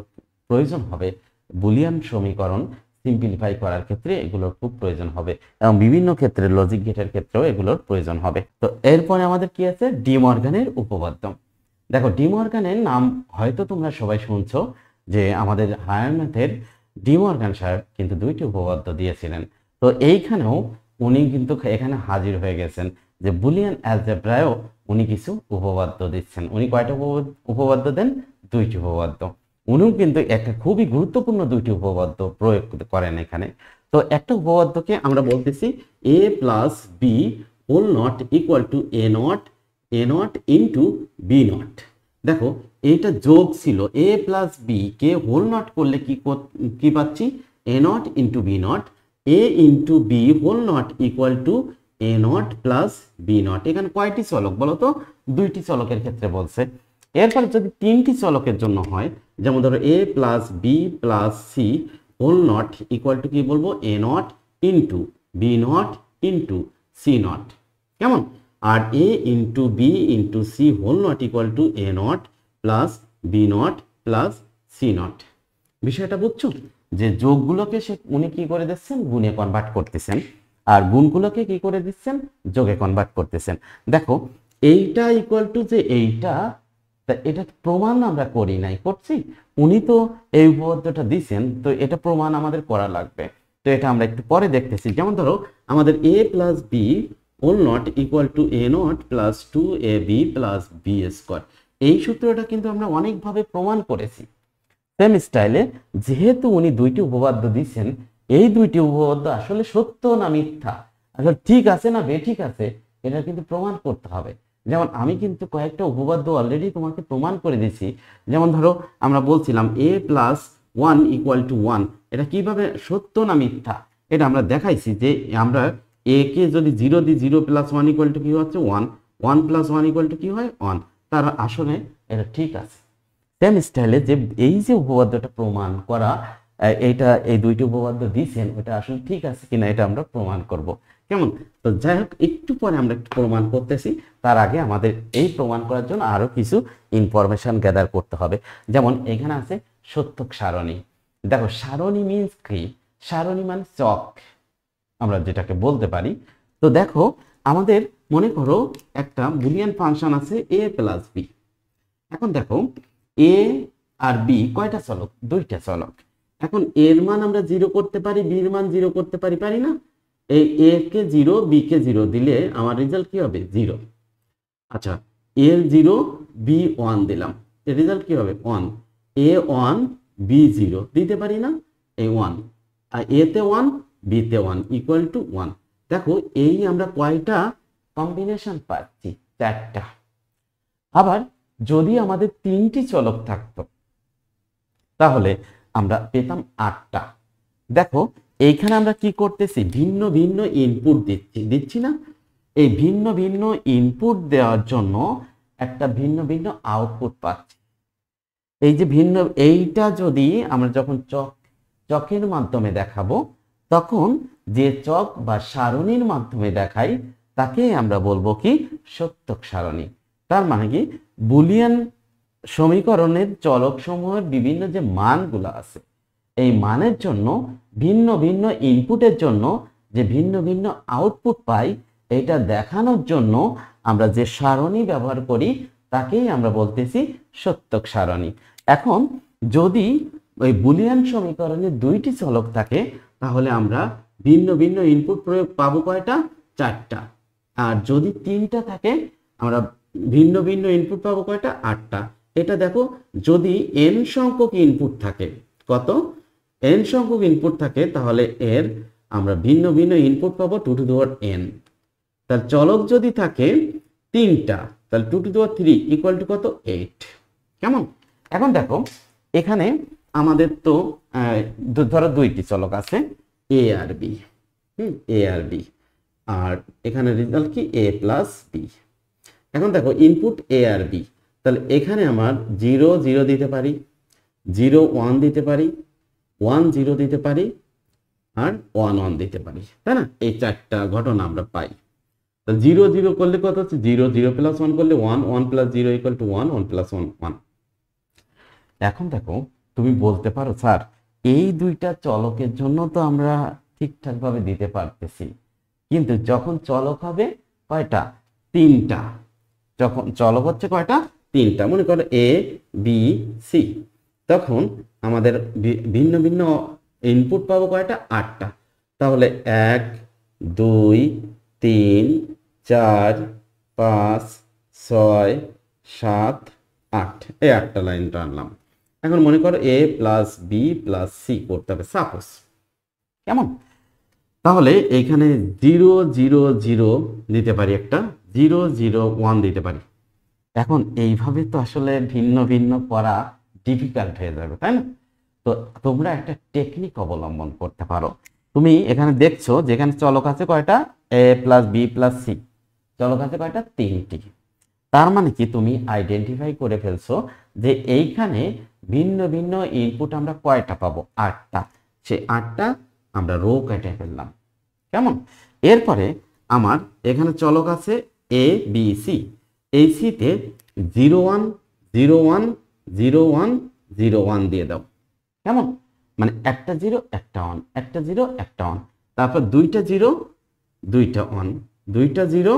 [SPEAKER 1] প্রয়োজন হবে বুলিয়ান সমীকরণ সিম্পলিফাই করার ক্ষেত্রে, এগুলোর খুব প্রয়োজন হবে, এবং বিভিন্ন ক্ষেত্রে লজিক গেটের ক্ষেত্রেও এগুলোর প্রয়োজন হবে। তো এরপরে আমাদের কি আছে, ডি মর্গানের উপপাদ্য। দেখো, ডি মর্গানের নাম হয়তো তোমরা সবাই শুনছো, যে আমাদের হায়ার ম্যাথের ডি মর্গান সাহেব কিন্তু 2টি উপপাদ্য দিয়েছিলেন। তো এইখানেও উনি কিন্তু এখানে হাজির হয়ে গেছেন, যে বুলিয়ান অ্যালজেব্রায়ও উনি কিছু উপপাদ্য দিচ্ছেন। উনি কয়টা উপপাদ্য দেন? 2টি উপপাদ্য। উনিও কিন্তু একটা খুবই গুরুত্বপূর্ণ 2টি উপপাদ্য প্রয়োগ করেন এখানে। তো একটা উপপাদ্যকে আমরা বলতেছি a plus B whole not equal to a not into B not. দেখো, এইটা যোগ ছিল, এ প্লাস বি কে হোল নট করলে কি পাচ্ছি, a not into B not. A into B whole not equal to a not plus B not. এখানে কয়টি চলক বলো তো? 2টি চলকের ক্ষেত্রে বলছে। এরপর যদি 3টি চলকের জন্য হয়, যেমন ধরো a plus B plus C whole not equal to কি বলবো, a not into B not into C not. কেমন? আর a into B into C whole not equal to a not plus B not plus C not. বিষয়টা বুঝছো? যে যোগগুলোকে উনি কি করে দিচ্ছেন, গুণে কনভার্ট করতেছেন, আর গুণগুলোকে কি করে দিচ্ছেন, যোগে কনভার্ট করতেছেন। দেখো, এইটা ইকুয়াল টু যে এইটা, এটা প্রমাণ আমরা করি নাই, করছি। উনি তো এই উপপাদ্যটা দিচ্ছেন, তো এটা প্রমাণ আমাদের করা লাগবে। তো এটা আমরা একটু পরে দেখতেছি। যেমন ধরো, আমাদের a plus B whole not equal to a not plus 2ab plus B square. এই সূত্রটা কিন্তু আমরা অনেকভাবে প্রমাণ করেছি সেম স্টাইলে। যেহেতু উনি 2টি উপপাদ্য দিচ্ছেন, এই 2টি উপপাদ্য আসলে সত্য না মিথ্যা, আসলে ঠিক আছে না বেঠিক আছে, এটা কিন্তু প্রমাণ করতে হবে। যেমন আমি কিন্তু কয়েকটা উপপাদ্য অলরেডি তোমাকে প্রমাণ করে দিচ্ছি। যেমন ধরো, আমরা বলছিলাম এ প্লাস 1 ইকুয়াল টু 1, এটা কিভাবে সত্য না মিথ্যা, এটা আমরা দেখাইছি। যে আমরা এ কে যদি 0 দিই, 0 প্লাস 1 ইকুয়াল টু কি হচ্ছে 1, 1 প্লাস 1 ইকুয়াল টু কি হয় 1, তার আসলে এটা ঠিক আছে। সেম স্টাইলে যে এই যে উপপাদ্যটা প্রমাণ করা, এইটা এই 2টি উপপাদ্য দিয়েছেন, ওটা আসলে ঠিক আছে কিনা এটা আমরা প্রমাণ করব। কেমন? তো যাই হোক, একটু পরে আমরা একটু প্রমাণ করতেছি। তার আগে আমাদের এই প্রমাণ করার জন্য আরো কিছু ইনফরমেশন গ্যাদার করতে হবে। যেমন এখানে আছে সত্যক সারণী। দেখো, সারণী মিন্স কি? সারণী মানে চক, আমরা যেটাকে বলতে পারি। তো দেখো, আমাদের মনে করো একটা বুলিয়ান ফাংশন আছে এ প্লাস বি। এখন দেখো, এ আর বি কয়টা চলক? 2টা চলক। এখন এর মান আমরা 0 করতে পারি, বির মান 0 করতে পারি, পারি না? এই এ কে 0 বি কে 0 দিলে আমার রেজাল্ট কি হবে? 0। আচ্ছা, এর 0 বি 1 দিলাম, এর রেজাল্ট কি হবে? 1। এ 1 বি 0 দিতে পারি না? এই 1, আর এ তে 1 বি তে 1 ইকুয়াল টু 1। দেখো, এই আমরা কয়টা কম্বিনেশন পাচ্ছি? 4টা। আবার যদি আমাদের 3টি চলক থাকতো, তাহলে আমরা পেতাম 8টা। দেখো, এইখানে আমরা কি করতেছি? ভিন্ন ভিন্ন ইনপুট দিচ্ছি না? এই ভিন্ন ভিন্ন ইনপুট দেওয়ার জন্য একটা ভিন্ন ভিন্ন আউটপুট পাচ্ছি। এই যে ভিন্ন, এইটা যদি আমরা যখন চকের মাধ্যমে দেখাবো, তখন যে চক বা সারণীর মাধ্যমে দেখাই তাকে আমরা বলবো কি সত্যক সারণী। তার মানে কি বুলিয়ান সমীকরণের চলক সমূহের বিভিন্ন যে মানগুলো আছে, এই মানের জন্য ভিন্ন ভিন্ন ইনপুটের জন্য যে ভিন্ন ভিন্ন আউটপুট পাই, এটা দেখানোর জন্য আমরা যে সারণী ব্যবহার করি তাকেই আমরা বলতেছি সত্যক সারণী। এখন যদি ওই বুলিয়ান সমীকরণে দুইটি চলক থাকে, তাহলে আমরা ভিন্ন ভিন্ন ইনপুট প্রয়োগ পাবো কয়টা? চারটা। আর যদি তিনটা থাকে, আমরা ভিন্ন ভিন্ন ইনপুট পাবো কয়টা? আটটা। এটা দেখো, যদি n সংখ্যক ইনপুট থাকে, কত? n সংখ্যক ইনপুট থাকে, তাহলে এর আমরা ভিন্ন ভিন্ন ইনপুট পাবো 2 টু দি পাওয়ার n। তার চলক যদি থাকে তিনটা, তাহলে 2 to the power 3 equal to কত? 8। কেমন? এখন দেখো, এখানে আমাদের তো ধরো দুইটি চলক আছে, a R b। a R b, আর এখানে রেজাল্ট কি? a plus b। এখন দেখো ইনপুট a আর b, তাহলে এখানে আমার 0 0 দিতে পারি, 0 1 দিতে পারি, 1 0 দিতে পারি, আর 1 1 দিতে পারি, তাই না? এই চারটা ঘটনা আমরা পাই। তো 0 0 করলে কত হচ্ছে? 0 0 প্লাস 1 করলে 1, 1 প্লাস 0 ইকুয়াল টু 1, 1 প্লাস 1 1। এখন দেখো, তুমি বলতে পারো স্যার এই দুইটা চলকের জন্য তো আমরা ঠিকঠাক ভাবে দিতে পারতেছি, কিন্তু যখন চলক হবে কয়টা? তিনটা। যখন চলক হচ্ছে কয়টা? তিনটা। মনে করো a b c, তখন আমাদের ভিন্ন ভিন্ন ইনপুট পাবো কয়টা? আটটা। তাহলে 1 2 3 4 5 6 7 8, এই 8টা লাইন টানলাম। এখন মনে করো a plus b plus c করতে হবে সাপোজ। কেমন? তাহলে এইখানে 0 0 0 দিতে পারি, একটা 0 0 1 দিতে পারি। এখন এইভাবে তো আসলে ভিন্ন ভিন্ন করা ডিফিকাল্ট হয়ে যাবে, তাই না? তো তোমরা একটা টেকনিক অবলম্বন করতে পারো। তুমি এখানে দেখছো যেখানে চলক আছে কয়টা? a plus b plus c, চলক আছে কয়টা? তিনটি। তার মানে কি তুমি আইডেন্টিফাই করে ফেলছো যে এইখানে ভিন্ন ভিন্ন ইনপুট আমরা কয়টা পাবো? আটটা। সেই আটটা আমরা রো কেটে ফেললাম। কেমন? এরপরে আমার এখানে চলক আছে a b c, এই সিতে 0 1 0 1 0 1 0 1 দিয়ে দাও। কেমন? মানে একটা 0 একটা 1, একটা 0 একটা 1, তারপর দুইটা 0 দুইটা 1, দুইটা 0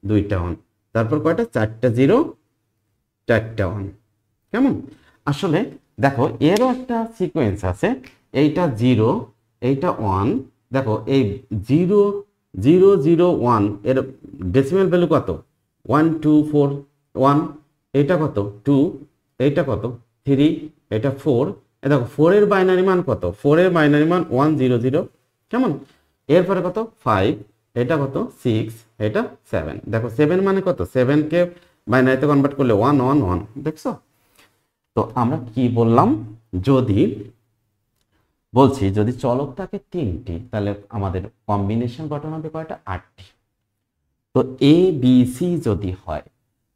[SPEAKER 1] দুইটা 1, তারপর কয়টা? চারটা 0 চারটা 1। কেমন? আসলে দেখো এরও একটা সিকোয়েন্স আছে, এইটা 0 এইটা 1। দেখো এই 0 0 0 1 এর ডেসিমাল ভ্যালু কত? 1 2 4 1, এটা কত? 2, এইটা কত? 3, এটা 4। দেখো 4 এর বাইনারি মান কত? 4 এর বাইনারি মান 1 0 0। কেমন? এরপরে কত? 5, এটা কত? 6, এটা 7। দেখো 7 মানে কত? 7 কে বাইনারিতে কনভার্ট করলে 1 1 1। দেখছো? তো আমরা কি বললাম? যদি চলক থাকে তিনটি, তাহলে আমাদের কম্বিনেশন গঠন হবে কয়টা? 8টি। তো a b c যদি হয়,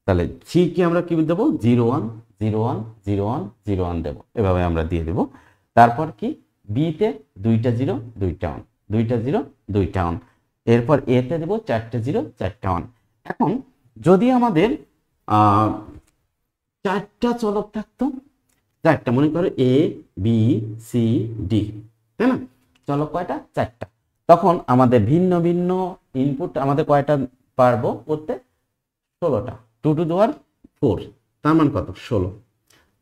[SPEAKER 1] তাহলে c কি আমরা কি দেবো? 0 1 0 1 0 1 0 1 দেবো, এভাবে আমরা দিয়ে দেবো। তারপর কি? b তে দুইটা 0 দুইটা 1, দুইটা 0 দুইটা 1। এরপর a তে দেবো চারটা 0 চারটা 1। এখন যদি আমাদের চারটা চলক থাকতো, চারটা, মনে করো a b c d, তাই না? চলক কয়টা? চারটা। তখন আমাদের ভিন্ন ভিন্ন ইনপুট আমাদের কয়টা পারবো করতে? 16টা। 2 টু দি পাওয়ার 4, তার মান কত? 16।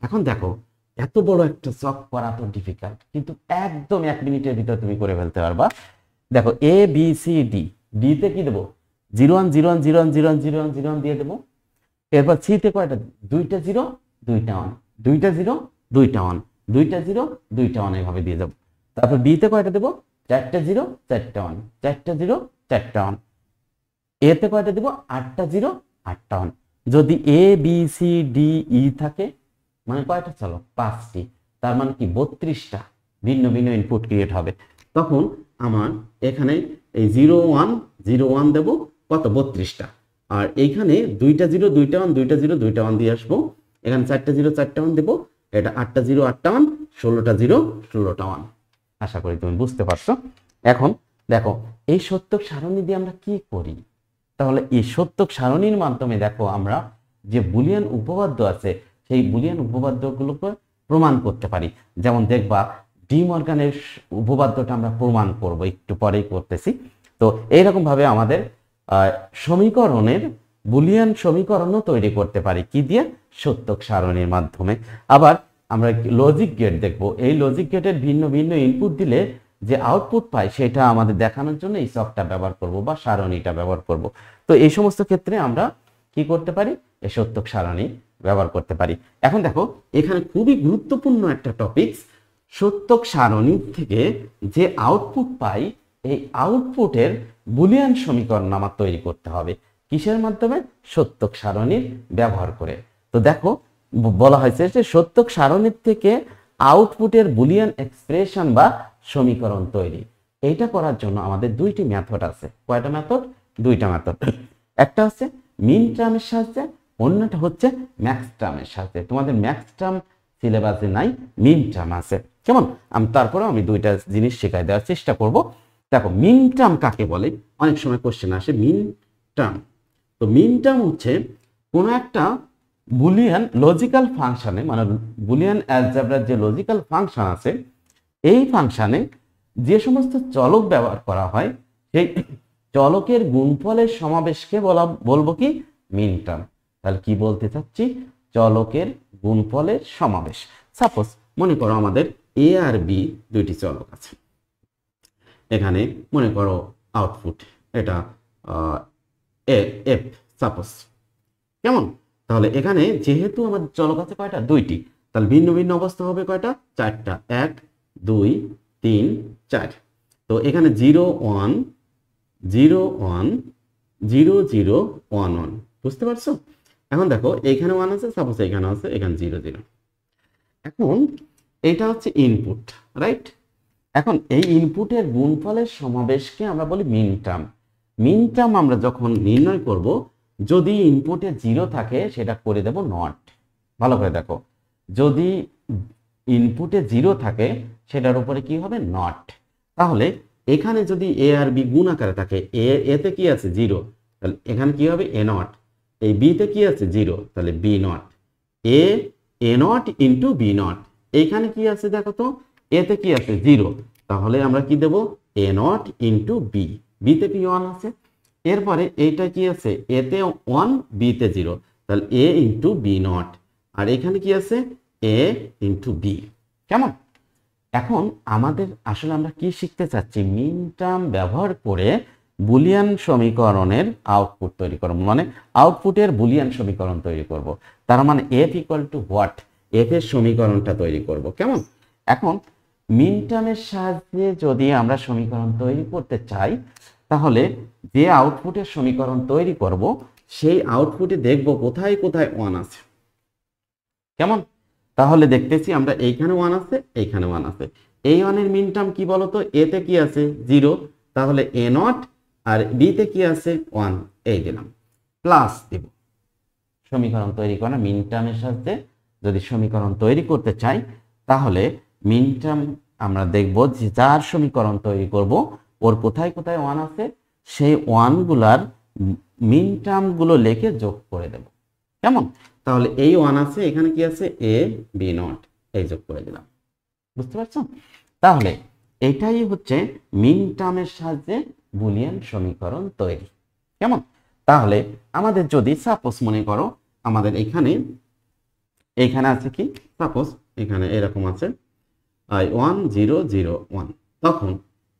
[SPEAKER 1] এখন দেখো এত বড় একটা চক করা তো ডিফিকাল্ট, কিন্তু একদম 1 মিনিটের ভিতর তুমি করে ফেলতে পারবা। দেখো a b c d, d তে কি দেবো? 0 1 0 1 0 1 0 1 0 1 0 1 দিয়ে দেবো। এরপর c তে কয়টা? দুইটা 0 দুইটা 1, দুইটা 0 দুইটা 1, দুইটা 0 দুইটা 1, এভাবে দিয়ে যাবো। তারপর b তে কয়টা দেবো? চারটা 0 চারটা 1, চারটা 0 চারটা 1। a তে কয়টা দেবো? আটটা 0 আটটা 1। যদি a b c d e থাকে, মানে কয়টা চলক? 5টি। তার মানে কি 32টা ভিন্ন ভিন্ন ইনপুট ক্রিয়েট হবে। তখন আমার এখানে এই 0 1 0 1 দেবো কত? 32টা। আর এইখানে দুইটা জিরো দুইটা ওয়ান, দুইটা জিরো দুইটা ওয়ান দিয়ে আসবো, এখানে চারটা জিরো চারটা ওয়ান দেবো, এটা আটটা জিরো আটটা ওয়ান, 16টা জিরো 16টা ওয়ান। আশা করি তুমি বুঝতে পারছো। এখন দেখো এই সত্যক সারণী দিয়ে আমরা কি করি, তাহলে এই সত্যক সারণীর মাধ্যমে দেখো আমরা যে বুলিয়ান উপপাদ্য আছে সেই বুলিয়ান উপপাদ্যগুলোকে প্রমাণ করতে পারি। যেমন দেখবা ডি মর্গানের উপপাদ্যটা আমরা প্রমাণ করব, একটু পরেই করতেছি। তো এইরকম ভাবে আমাদের সমীকরণের বুলিয়ান সমীকরণও তৈরি করতে পারি কি দিয়ে, সত্যক সারণীর মাধ্যমে। আবার আমরা লজিক গেট দেখব, এই লজিক গেটের ভিন্ন ভিন্ন ইনপুট দিলে যে আউটপুট পাই সেটা আমাদের দেখানোর জন্য এই ছকটা ব্যবহার করব বা সারণীটা ব্যবহার করব। তো এই সমস্ত ক্ষেত্রে আমরা কি করতে পারি, এই সত্যক সারণী ব্যবহার করতে পারি। এখন দেখো এখানে খুবই গুরুত্বপূর্ণ একটা টপিকস, সত্যক সারণী থেকে যে আউটপুট পাই এই আউটপুটের বুলিয়ান সমীকরণ আমার তৈরি করতে হবে কিসের মাধ্যমে, সত্যক সারণীর ব্যবহার করে। তো দেখো বলা হয়েছে যে সত্যক সারণীর থেকে আউটপুটের বুলিয়ান এক্সপ্রেশন বা সমীকরণ তৈরি। এইটা করার জন্য আমাদের দুইটি মেথড আছে। কয়টা মেথড? দুইটা মেথড। একটা হচ্ছে মিন টার্মের সাহায্যে, অন্যটা হচ্ছে ম্যাক্স টার্মের সাহায্যে। তোমাদের ম্যাক্স টার্ম সিলেবাসে নাই, মিন টার্ম আছে। কেমন? তারপরেও আমি দুইটা জিনিস শেখাই দেওয়ার চেষ্টা করব। দেখো মিন টার্ম কাকে বলে, অনেক সময় কোশ্চেন আসে মিন টার্ম। তো মিন টার্ম হচ্ছে কোনো একটা বুলিয়ান লজিক্যাল ফাংশনে, মানে বুলিয়ান অ্যালজেব্রার যে লজিক্যাল ফাংশন আছে এই ফাংশনে যে সমস্ত চলক ব্যবহার করা হয় সেই চলকের গুণফলের সমাবেশকে বলবো কি, মিন টার্ম। তাহলে কি বলতে চাচ্ছি, চলকের গুণফলের সমাবেশ। সাপোজ মনে করো আমাদের এ আর বি দুইটি চলক আছে, এখানে মনে করো আউটপুট এটা এফ সাপোজ। কেমন? তাহলে এখানে যেহেতু আমাদের চলক আছে কয়টা, দুইটি, তাহলে ভিন্ন ভিন্ন অবস্থা হবে কয়টা, চারটা, 1 2 3 4। তো এখানে 0 1 0 1 0 0 1 1, বুঝতে পারছো? এখন দেখো এইখানে 1 আছে, সাপোজ এখানে আছে, এখানে 0 0। এখন এটা হচ্ছে ইনপুট, রাইট? এখন এই ইনপুটের গুণফলের সমাবেশকে আমরা বলি মিন টার্ম। মিন টার্ম আমরা যখন নির্ণয় করব, যদি ইনপুটে 0 থাকে সেটা করে দেব নট। ভালো করে দেখো, যদি ইনপুটে 0 থাকে সেটার উপরে কি হবে, নট। তাহলে এখানে যদি এ আর বি গুণ আকারে থাকে, এতে কি আছে 0, তাহলে এখানে কি হবে এ নট। এই বিতে কি আছে 0, তাহলে B not. A not into B not. এইখানে কি আছে দেখো তো, এতে কি আছে 0, তাহলে আমরা কি দেব, এ নট ইন্টু বি। বিতে কি 1 আছে, এরপরে এইটা কি আছে, এতে 1 বিতে 0, তাহলে এ ইন্টু বি নট। আর এখানে কি আছে, এ ইন্টু বি। কেমন? এখন আমাদের আসলে আমরা কি শিখতে চাচ্ছি, মিন টার্ম ব্যবহার করে বুলিয়ান সমীকরণের আউটপুট তৈরি করব, মানে আউটপুটের বুলিয়ান সমীকরণ তৈরি করব। তার মানে F equal to what, F এর সমীকরণটা তৈরি করব। কেমন? এখন মিন টার্মের সাহায্যে যদি আমরা সমীকরণ তৈরি করতে চাই, তাহলে যে আউটপুটের সমীকরণ তৈরি করব সেই আউটপুটে দেখব কোথায় কোথায় 1 আছে। কেমন? তাহলে দেখতেছি আমরা এইখানে 1 আছে, এইখানে 1 আছে। এই 1 এর মিন টার্ম কি বলতো, এতে কি আছে 0, তাহলে এ নট, আর বিতে কি আছে 1, এই দিলাম, প্লাস দেব। সমীকরণ তৈরি করা মিন টার্মের সাথে যদি সমীকরণ তৈরি করতে চাই, তাহলে মিন টার্ম আমরা দেখব যে যার সমীকরণ তৈরি করব ওর কোথায় কোথায় 1 আছে, সেই 1 গুলার মিন টার্ম গুলো লিখে যোগ করে দেব। কেমন? তাহলে এই 1 আছে, এখানে কি আছে এ বি নট, এই যোগ করে দিলাম। বুঝতে পারছো? তাহলে এটাই হচ্ছে মিন টার্মের সাহায্যে বুলিয়ান সমীকরণ তৈরি। কেমন? তাহলে আমাদের যদি সাপোজ মনে করো আমাদের এইখানে আছে কি, সাপোজ এখানে এরকম আছে 1 0 0 1, তখন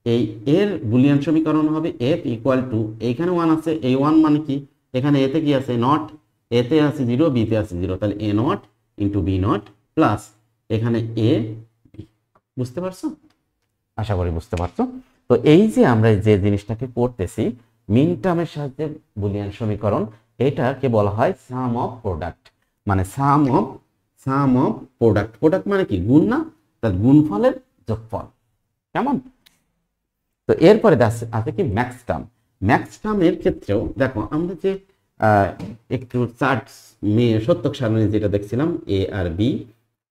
[SPEAKER 1] এই এর বুলিয়ান সমীকরণ হবে এফ ইকুয়াল টু, এইখানে 1 আছে, এই 1 মানে কি, এখানে এতে কি আছে নট, এতে আছে 0 বিতে আছে 0, তাহলে a not into B not plus এখানে এ বি। বুঝতে পারছো? আশা করি বুঝতে পারছো। তো এই যে আমরা যে জিনিসটাকে করতেছি মিন টার্মের সাহায্যে বুলিয়ান সমীকরণ, এটাকে বলা হয় সাম অফ প্রোডাক্ট, মানে সাম অফ প্রোডাক্ট। প্রোডাক্ট মানে কি, গুণ না, তার গুণফলের যোগফল। কেমন? তো এরপরে আছে কি ম্যাক্স টার্ম। ম্যাক্স টার্মের ক্ষেত্রেও দেখো আমরা যে একটু চার্ট সত্যক সারণী যেটা দেখছিলাম এ আর বি,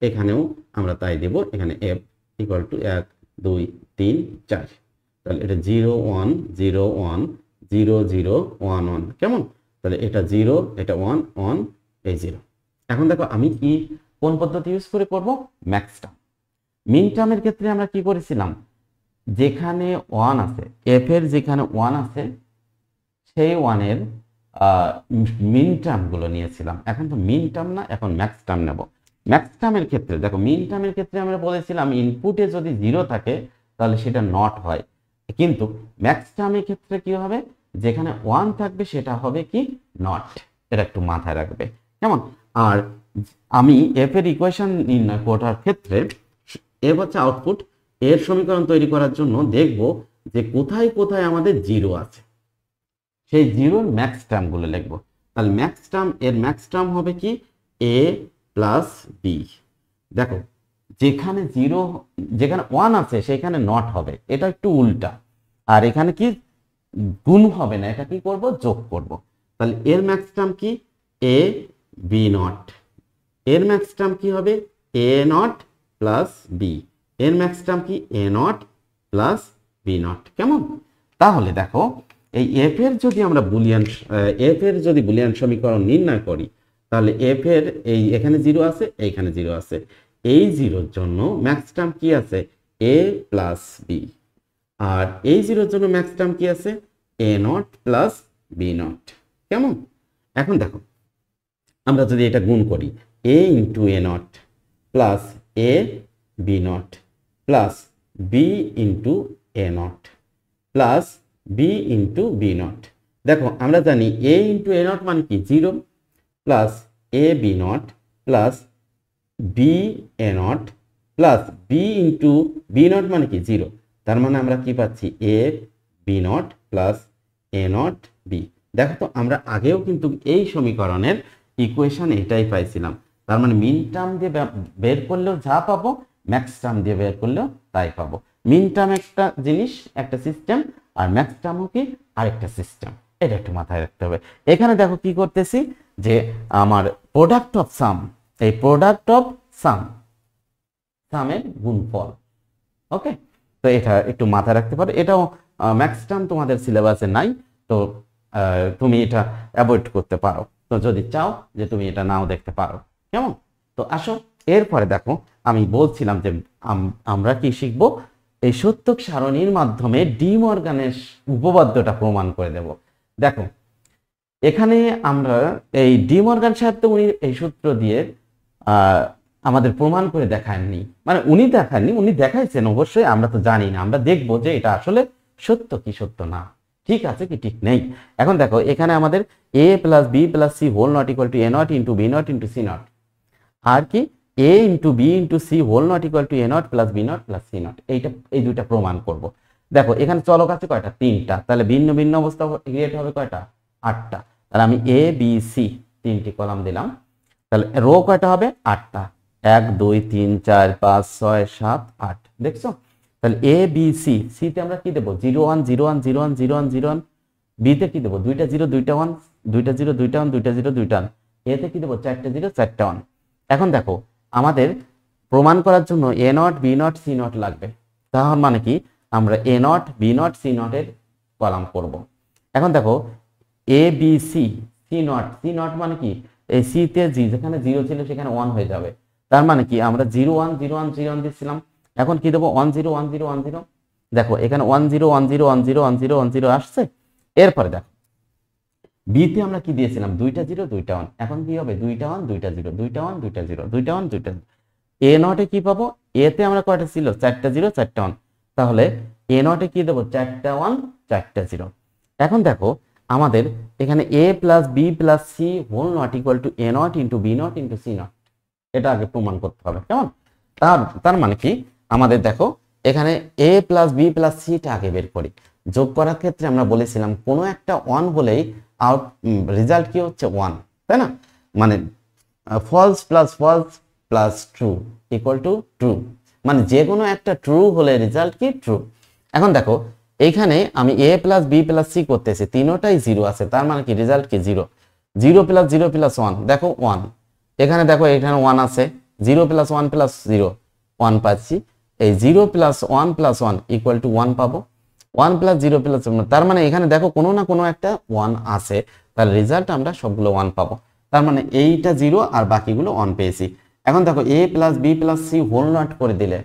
[SPEAKER 1] এখানেও আমরা তাই দেব। এখানে এফ ইকুয়াল টু 1 2 3 4, তাহলে এটা 0 1 0 1 0 0 1 1, কেমন? তাহলে এটা 0, এটা 1 1, এই 0। এখন দেখো আমি কি কোন পদ্ধতি ইউজ করে করব? Max term. মিন টার্মের ক্ষেত্রে আমরা কি করেছিলাম, যেখানে 1 আছে, এফ এর যেখানে 1 আছে সেই 1 এর মিন টার্মগুলো নিয়েছিলাম। এখন তো মিন টার্ম না, এখন ম্যাক্স টার্ম নেব। ম্যাক্স টার্মের ক্ষেত্রে দেখো, মিন টার্মের ক্ষেত্রে আমরা বলেছিলাম ইনপুটে যদি 0 থাকে তাহলে সেটা নট হয়, কিন্তু ম্যাক্স টার্মের ক্ষেত্রে কি হবে, যেখানে 1 থাকবে সেটা হবে কি নট। এটা একটু মাথায় রাখবে, কেমন? আর আমি এফ এর ইকুয়েশন নির্ণয় করার ক্ষেত্রে এফ হচ্ছে আউটপুট, এর সমীকরণ তৈরি করার জন্য দেখব যে কোথায় কোথায় আমাদের 0 আছে, সেই 0-র ম্যাক্স টার্মগুলো লিখব। তাহলে ম্যাক্স টার্ম, এর ম্যাক্স টার্ম হবে কি এ প্লাস বি। দেখো যেখানে 0, যেখানে 1 আছে সেখানে নট হবে, এটা একটু উল্টা। আর এখানে কি গুণ হবে না, এটা কি করব, যোগ করব। তাহলে এর ম্যাক্স টার্ম কি এ বি নট, এর ম্যাক্স টার্ম কি হবে এ নট প্লাস বি, এর ম্যাক্স টার্ম কি এ নট প্লাস বি নট, কেমন? তাহলে দেখো এই এফ এর যদি আমরা বুলিয়ান সমীকরণ নির্ণয় করি, তাহলে এফ এর এই এখানে 0 আছে, এইখানে 0 আছে, এই 0-র জন্য ম্যাক্স টার্ম কি আছে এ প্লাস বি, আর এই 0-র জন্য ম্যাক্স টার্ম কি আছে a not plus B not, কেমন? এখন দেখো আমরা যদি এটা গুণ করি, a into a not plus A b not plus B into a not plus B into B not. দেখো আমরা জানি এ ইন্টু এ নট মানে কি 0 plus A b not plus B a not plus B into B not মানে কি 0, তার মানে আমরা কি পাচ্ছি a b not plus a not b. দেখো তো আমরা আগেও কিন্তু এই সমীকরণের ইকুয়েশন এটাই পাইছিলাম, তার মানে মিন টার্ম দিয়ে বের করলেও যা পাবো, ম্যাক্স টার্ম দিয়ে বের করলেও তাই পাবো। মিন টার্ম একটা জিনিস, একটা সিস্টেম, আর ম্যাক্স টার্মও কি আরেকটা সিস্টেম, এটা একটু মাথায় রাখতে হবে। এখানে দেখো কি করতেছি, যে আমার প্রোডাক্ট অফ সাম, এই প্রোডাক্ট অফ সামের গুণফল, ওকে? তো এটা একটু মাথায় রাখতে পারো, এটাও ম্যাক্স টার্ম তোমাদের সিলেবাসে নাই, তো তুমি এটা অ্যাভয়েড করতে পারো, তো যদি চাও যে তুমি এটা নাও দেখতে পারো, কেমন? তো আসো এরপরে দেখো, আমি বলছিলাম যে আমরা কি শিখব, এই সত্যক সারণীর মাধ্যমে ডি মর্গানের উপপাদ্যটা প্রমাণ করে দেব। দেখো এখানে আমরা এই ডি মর্গান সাহেব তো উনি এই সূত্র দিয়ে আমাদের প্রমাণ করে দেখাননি, মানে উনি দেখাননি, উনি দেখাইছেন অবশ্যই, আমরা তো জানি না, আমরা দেখবো যে এটা আসলে সত্য কি সত্য না, ঠিক আছে কি ঠিক নেই। এখন দেখো এখানে আমাদের a plus B plus C whole not equal to a not into B not into C not, আর কি a into B into C whole not equal to a not plus B not plus C not, এই দুইটা প্রমাণ করব। দেখো এখানে চলক আছে কয়টা, 3টা, তাহলে ভিন্ন ভিন্ন অবস্থা ক্রিয়েট হবে কয়টা, 8টা। তাহলে আমি এ বি সি 3টি কলাম দিলাম, তাহলে রো কয়টা হবে, 8টা, 1 2 3 4 5 6 7 8, দেখছো? তাহলে এ বি সি, সিতে আমরা কি দেবো 0 1 0 1 0 1 0 1 0 1, বিতে কি দেবো 2টা 0 2টা 1 2টা 0 2টা 1 2টা 0 2টা 1, এতে কি দেবো 4টা 0 4টা 1। এখন দেখো আমাদের প্রমাণ করার জন্য a not b not c not লাগবে, তার মানে কি আমরা a not b not c নটের কলাম করব। এখন দেখো a b c c not মানে কি, এই সি তে যেখানে 0 ছিল সেখানে 1 হয়ে যাবে, তার মানে কি আমরা 0 1 0 1 0 1 দিচ্ছিলাম, এখন কি দেবো 1 0 1 0 1 0, দেখো এখানে 1 0 1 0 1 0 1 0 1 0 আসছে। এরপরে দেখো বি তে আমরা কি দিয়েছিলাম 2টা 0 2টা 1, এখন কি হবে 2টা 1 2টা 0 2টা 1 2টা 0 2টা 1 2টা 0। এ নটে কি পাবো, এ তে আমরা কয়টা ছিল 4টা 0 4টা 1, তাহলে এ নটে কি দেবো 4টা 1 4টা 0। এখন দেখো আমাদের এখানে a plus B plus C whole not equal to a not into B not into C not, এটা আগে প্রমাণ করতে হবে, কেমন? তার মানে কি আমাদের দেখো এখানে এ প্লাস বি প্লাস সিটা আগে বের করি। যোগ করার ক্ষেত্রে আমরা বলেছিলাম কোনো একটা 1 হলেই রেজাল্ট কি হচ্ছে 1, তাই না? মানে false plus true equal to true, মানে যে কোনো একটা ট্রু হলে রেজাল্ট কি ট্রু। এখন দেখো এইখানে আমি এ প্লাস বি প্লাস সি করতেছি, তিনোটাই 0 আছে, তার মানে কি রেজাল্ট কি 0। 0 প্লাস 0 প্লাস 1 দেখো 1, এখানে দেখো এখানে 1 আছে, 0 প্লাস 1 প্লাস 0 1 পাচ্ছি, এই 0 প্লাস 1 প্লাস 1 ইকুয়াল টু 1 পাবো, 1 প্লাস 0 প্লাস 1, তার মানে এখানে দেখো কোনো না কোনো একটা 1 আছে, তার রেজাল্ট আমরা সবগুলো 1 পাবো। তার মানে এইটা 0 আর বাকিগুলো 1 পেয়েছি। এখন দেখো a plus B plus C whole not করে দিলে,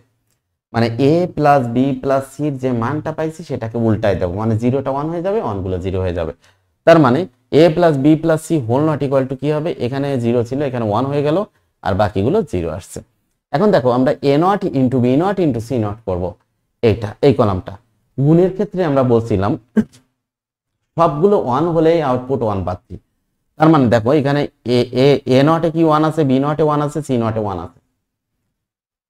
[SPEAKER 1] মানে a প্লাস বি প্লাস সির যে মানটা পাইছি সেটাকে উল্টাই দেবো, মানে 0টা 1 হয়ে যাবে, 1 গুলো 0 হয়ে যাবে। তার মানে a plus B plus C whole not equal to কি হবে, এখানে 0 ছিল এখানে 1 হয়ে গেল আর বাকিগুলো 0 আসছে। এখন দেখো আমরা a not into B not into C not করবো, এই কলামটা। গুণের ক্ষেত্রে আমরা বলছিলাম সবগুলো 1 হলেই আউটপুট 1 পাচ্ছি। তার মানে দেখো এখানে এ নটে কি 1 আছে, বি নটে 1 আছে, সি নটে 1 আছে।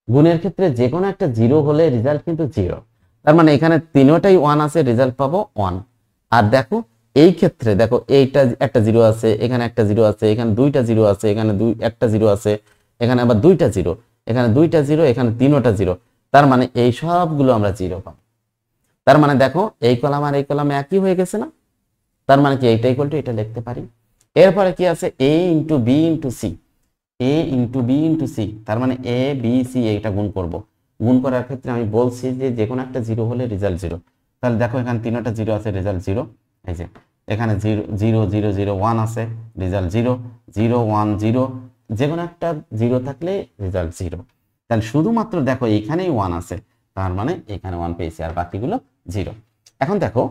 [SPEAKER 1] গুণের ক্ষেত্রে যে কোনো একটা 0 হলে রেজাল্ট কিন্তু 0। তার মানে এখানে তিনটাই 1 আছে, রেজাল্ট পাবো 1। আর দেখো এই ক্ষেত্রে দেখো এইটা একটা 0 আছে, এখানে একটা 0 আছে, এখানে দুইটা 0 আছে, এখানে একটা 0 আছে, এখানে আবার দুইটা 0, এখানে দুইটা 0, এখানে তিনটা 0। তার মানে এই সবগুলো আমরা 0 পাবো। তার মানে দেখো এই কলাম আর এই কলাম একই হয়ে গেছে না? তার মানে কি এইটা ইকুয়াল টু এটা লিখতে পারি। এরপরে কি আছে, a into B into C, a into B into C, তার মানে a b c এইটা গুণ করব। গুণ করার ক্ষেত্রে আমি বলছি যে কোনো একটা 0 হলে রেজাল্ট 0। তাহলে দেখো এখানে তিনটা 0 আছে, রেজাল্ট 0। এই যে এখানে 0 0 0 0 1 আছে, রেজাল্ট 0 0 1 0, যে কোনো একটা 0 থাকলে রেজাল্ট 0। তাহলে শুধুমাত্র দেখো এইখানেই 1 আছে, তার মানে এখানে 1 পেয়েছি আর বাকিগুলো 0। এখন দেখো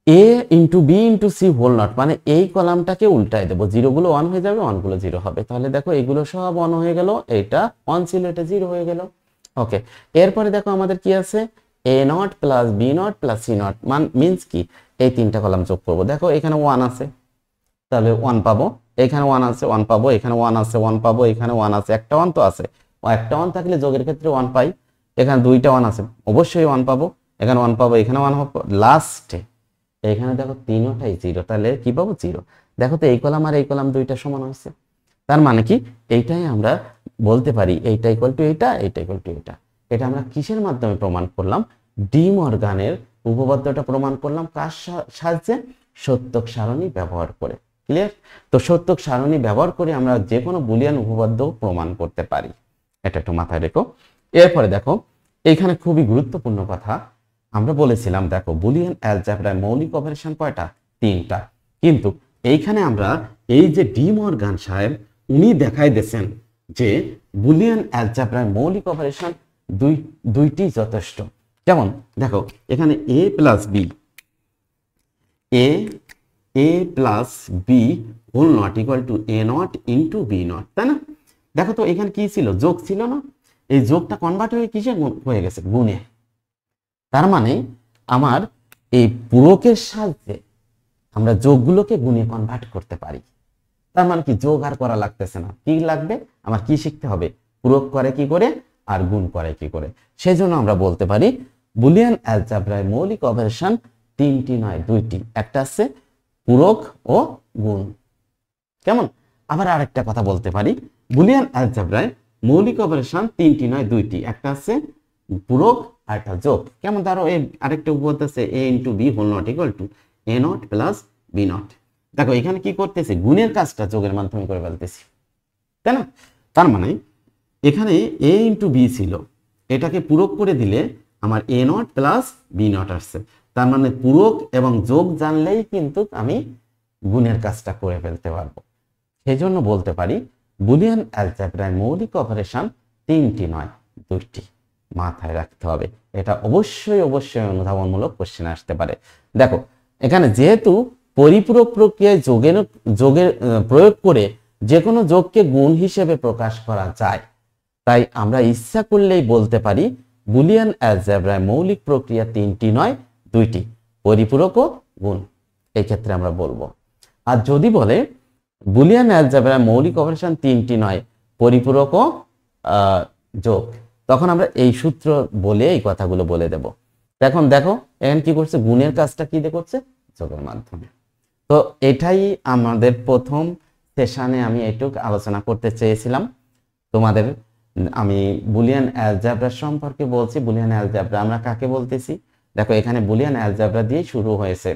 [SPEAKER 1] a into B into C whole not, মানে এই কলামটাকে উল্টাই দেবো, 0 গুলো 1 হয়ে যাবে, 1 গুলো 0 হবে। তাহলে দেখো এগুলো সব 1 হয়ে গেল, এটা 1 ছিল এটা 0 হয়ে গেল। ওকে, এরপরে দেখো আমাদের কি আছে, a not plus B not plus C not, means কি এই তিনটা কলাম যোগ করবো। দেখো এখানে 1 আছে, তাহলে 1 পাবো, এখানে 1 আছে 1 পাবো, এখানে 1 আছে 1 পাবো, এখানে 1 আছে, একটা 1 তো আছে, একটা 1 থাকলে যোগের ক্ষেত্রে 1 পাই। এখানে দুইটা 1 আছে, অবশ্যই 1 পাবো, এখানে 1 পাবো, এখানে 1 পাবো, লাস্টে এখানে দেখো তিনটাই 0, তাহলে কি পাবো 0। দেখো তো এই কলাম আর এই কলাম দুইটা সমান হয়েছে। তার মানে কি এইটাই আমরা বলতে পারি এইটা ইকুয়াল টু এইটা, এইটা ইকুয়াল টু এইটা। এটা আমরা কিসের মাধ্যমে প্রমাণ করলাম, ডি মর্গানের উপপাদ্যটা প্রমাণ করলাম কার সাহায্যে, সত্যক সারণী ব্যবহার করে। ক্লিয়ার? তো সত্যক সারণী ব্যবহার করে আমরা যে কোনো বুলিয়ান উপপাদ্য প্রমাণ করতে পারি, এটা একটু মাথায় রেখো। এরপরে দেখো এইখানে খুবই গুরুত্বপূর্ণ কথা আমরা বলেছিলাম, দেখো বুলিয়ান অ্যালজেব্রায় মৌলিক অপারেশন কয়টা, 3টা। কিন্তু এইখানে আমরা এই যে ডি মর্গান সাহেব উনি দেখাই দিয়েছেন যে বুলিয়ান অ্যালজেব্রায় মৌলিক অপারেশন দুইটি যথেষ্ট। যেমন দেখো এখানে a plus B, A plus B whole not equal to a not into B not, তাই না? দেখো তো এখানে কি ছিল, যোগ ছিল না? এই যোগটা কনভার্ট হয়ে কিসে হয়ে গেছে, গুণে। তার মানে আমার এই পূরকের সাহায্যে আমরা যোগগুলোকে গুণে কনভার্ট করতে পারি। তার মানে কি যোগ আর করা লাগতেছে না, কি লাগবে আমার কি শিখতে হবে, পূরক করে কি করে আর গুণ করে কি করে। সেই জন্য আমরা বলতে পারি বুলিয়ান অ্যালজেব্রায় মৌলিক অপারেশন 3টি নয় 2টি, একটা আছে পূরক ও গুণ। কেমন? আবার আরেকটা কথা বলতে পারি, বুলিয়ান অ্যালজেব্রায় মৌলিক অপারেশন 3টি নয় 2টি, একটা আছে পূরক আর একটা যোগ। কেমন? ধরো এই আরেকটা উপপাদ্য আছে a into B whole not equal to a not plus B not. দেখো এখানে কি করতেছি, গুণের কাজটা যোগের মাধ্যমে করে ফেলতেছি, তাই না? তার মানে এখানে a ইন্টু বি ছিল, এটাকে পূরক করে দিলে আমার a not plus B not আসছে। তার মানে পূরক এবং যোগ জানলেই কিন্তু আমি গুণের কাজটা করে ফেলতে পারবো। সেই জন্য বলতে পারি বুলিয়ান অ্যালজেব্রায় মৌলিক অপারেশন 3টি নয় 2টি। মাথায় রাখতে হবে, এটা অবশ্যই অবশ্যই অনুধাবনমূলক কোশ্চেন আসতে পারে। দেখো এখানে যেহেতু পরিপূরক প্রক্রিয়ায় যোগের প্রয়োগ করে যে কোনো যোগকে গুণ হিসেবে প্রকাশ করা যায়, তাই আমরা ইচ্ছা করলেই বলতে পারি বুলিয়ান অ্যালজেব্রায় মৌলিক প্রক্রিয়া 3টি নয় 2টি, পরিপূরক ও গুণ, এই ক্ষেত্রে আমরা বলবো। আর যদি বলে বুলিয়ান অ্যালজেব্রায় মৌলিক অপারেশন 3টি নয়, পরিপূরক ও যোগ, তখন আমরা এই সূত্র বলে এই কথাগুলো বলে দেব। এখন দেখো এখানে কি করছে, গুণের কাজটা কি দিয়ে করছে, যোগের মাধ্যমে। তো এটাই আমাদের প্রথম সেশনে আমি এইটুকু আলোচনা করতে চেয়েছিলাম তোমাদের। আমি বুলিয়ান অ্যালজেব্রা সম্পর্কে বলছি। বুলিয়ান অ্যালজেব্রা আমরা কাকে বলতেছি, দেখো এখানে বুলিয়ান অ্যালজেব্রা দিয়ে শুরু হয়েছে।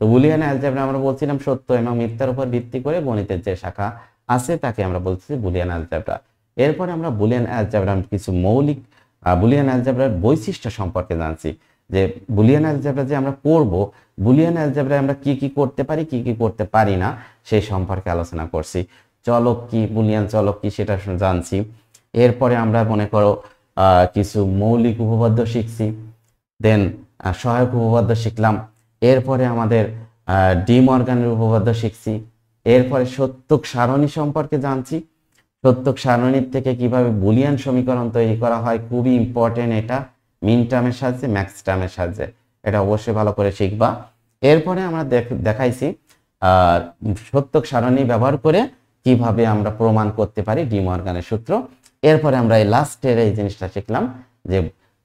[SPEAKER 1] তো বুলিয়ান অ্যালজেব্রা আমরা বলছিলাম সত্য এবং মিথ্যার উপর ভিত্তি করে গণিতের যে শাখা আছে তাকে আমরা বলছি বুলিয়ান অ্যালজেব্রা। এরপরে আমরা বুলিয়ান অ্যালজেব্রার কিছু মৌলিক বুলিয়ান অ্যালজেব্রার বৈশিষ্ট্য সম্পর্কে জানছি, যে বুলিয়ান অ্যালজেব্রা যে আমরা পড়ব, বুলিয়ান অ্যালজেব্রায় আমরা কি কি করতে পারি কি কি করতে পারি না সেই সম্পর্কে আলোচনা করছি। চলক কি, বুলিয়ান চলক কি সেটা জানছি। এরপরে আমরা মনে করো কিছু মৌলিক উপপাদ্য শিখছি, দেন সহায়ক উপপাদ্য শিখলাম। এরপরে আমাদের ডি মর্গানের উপপাদ্য শিখছি। এরপরে সত্যক সারণী সম্পর্কে জানছি, সত্যক সারণীর থেকে কিভাবে বুলিয়ান সমীকরণ তৈরি করা হয়, খুবই ইম্পর্টেন্ট এটা, মিন টার্মের সাহায্যে ম্যাক্স টার্মের সাহায্যে, এটা অবশ্যই ভালো করে শিখবা। এরপরে আমরা দেখাইছি সত্যক সারণী ব্যবহার করে কিভাবে আমরা প্রমাণ করতে পারি ডি মর্গানের সূত্র। এরপরে আমরা এই লাস্টের এই জিনিসটা শিখলাম যে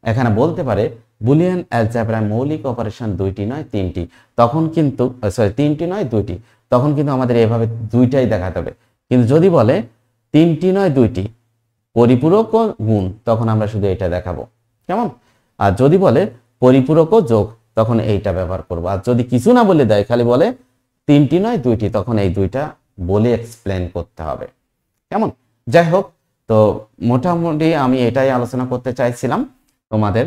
[SPEAKER 1] এখানে বলতে পারে বুলিয়ান অ্যালজেব্রায় মৌলিক অপারেশন দুইটি নয় তিনটি, তখন কিন্তু তিনটি নয় দুইটি, তখন কিন্তু আমাদের এভাবে দুইটাই দেখাতে হবে। কিন্তু যদি বলে তিনটি নয় দুইটি, পরিপূরক ও গুণ, তখন আমরা শুধু এটা দেখাবো, কেমন? আর যদি বলে পরিপূরক ও যোগ, তখন এইটা ব্যবহার করবো। আর যদি কিছু না বলে দেয়, খালি বলে তিনটি নয় দুইটি, তখন এই দুইটা বলে এক্সপ্লেন করতে হবে, কেমন? যাই হোক, তো মোটামুটি আমি এটাই আলোচনা করতে চাইছিলাম তোমাদের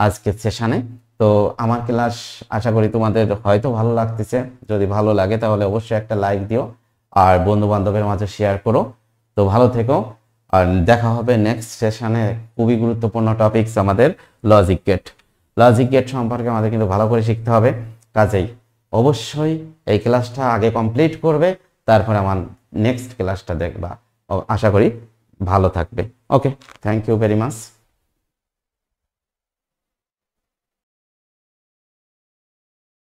[SPEAKER 1] আজকের সেশনে। তো আমার ক্লাস আশা করি তোমাদের হয়তো ভালো লাগতেছে, যদি ভালো লাগে তাহলে অবশ্যই একটা লাইক দিও আর বন্ধু বান্ধবের মাঝে শেয়ার করো। তো ভালো থেকো, আর দেখা হবে নেক্সট সেশনে। খুবই গুরুত্বপূর্ণ টপিকস আমাদের লজিক গেট। লজিক গেট সম্পর্কে আমাদের কিন্তু ভালো করে শিখতে হবে, কাজেই অবশ্যই এই ক্লাসটা আগে কমপ্লিট করবে, তারপরে আমার নেক্সট ক্লাসটা দেখবা। আশা করি ভালো থাকবে। ওকে, থ্যাংক ইউ ভেরি মাচ।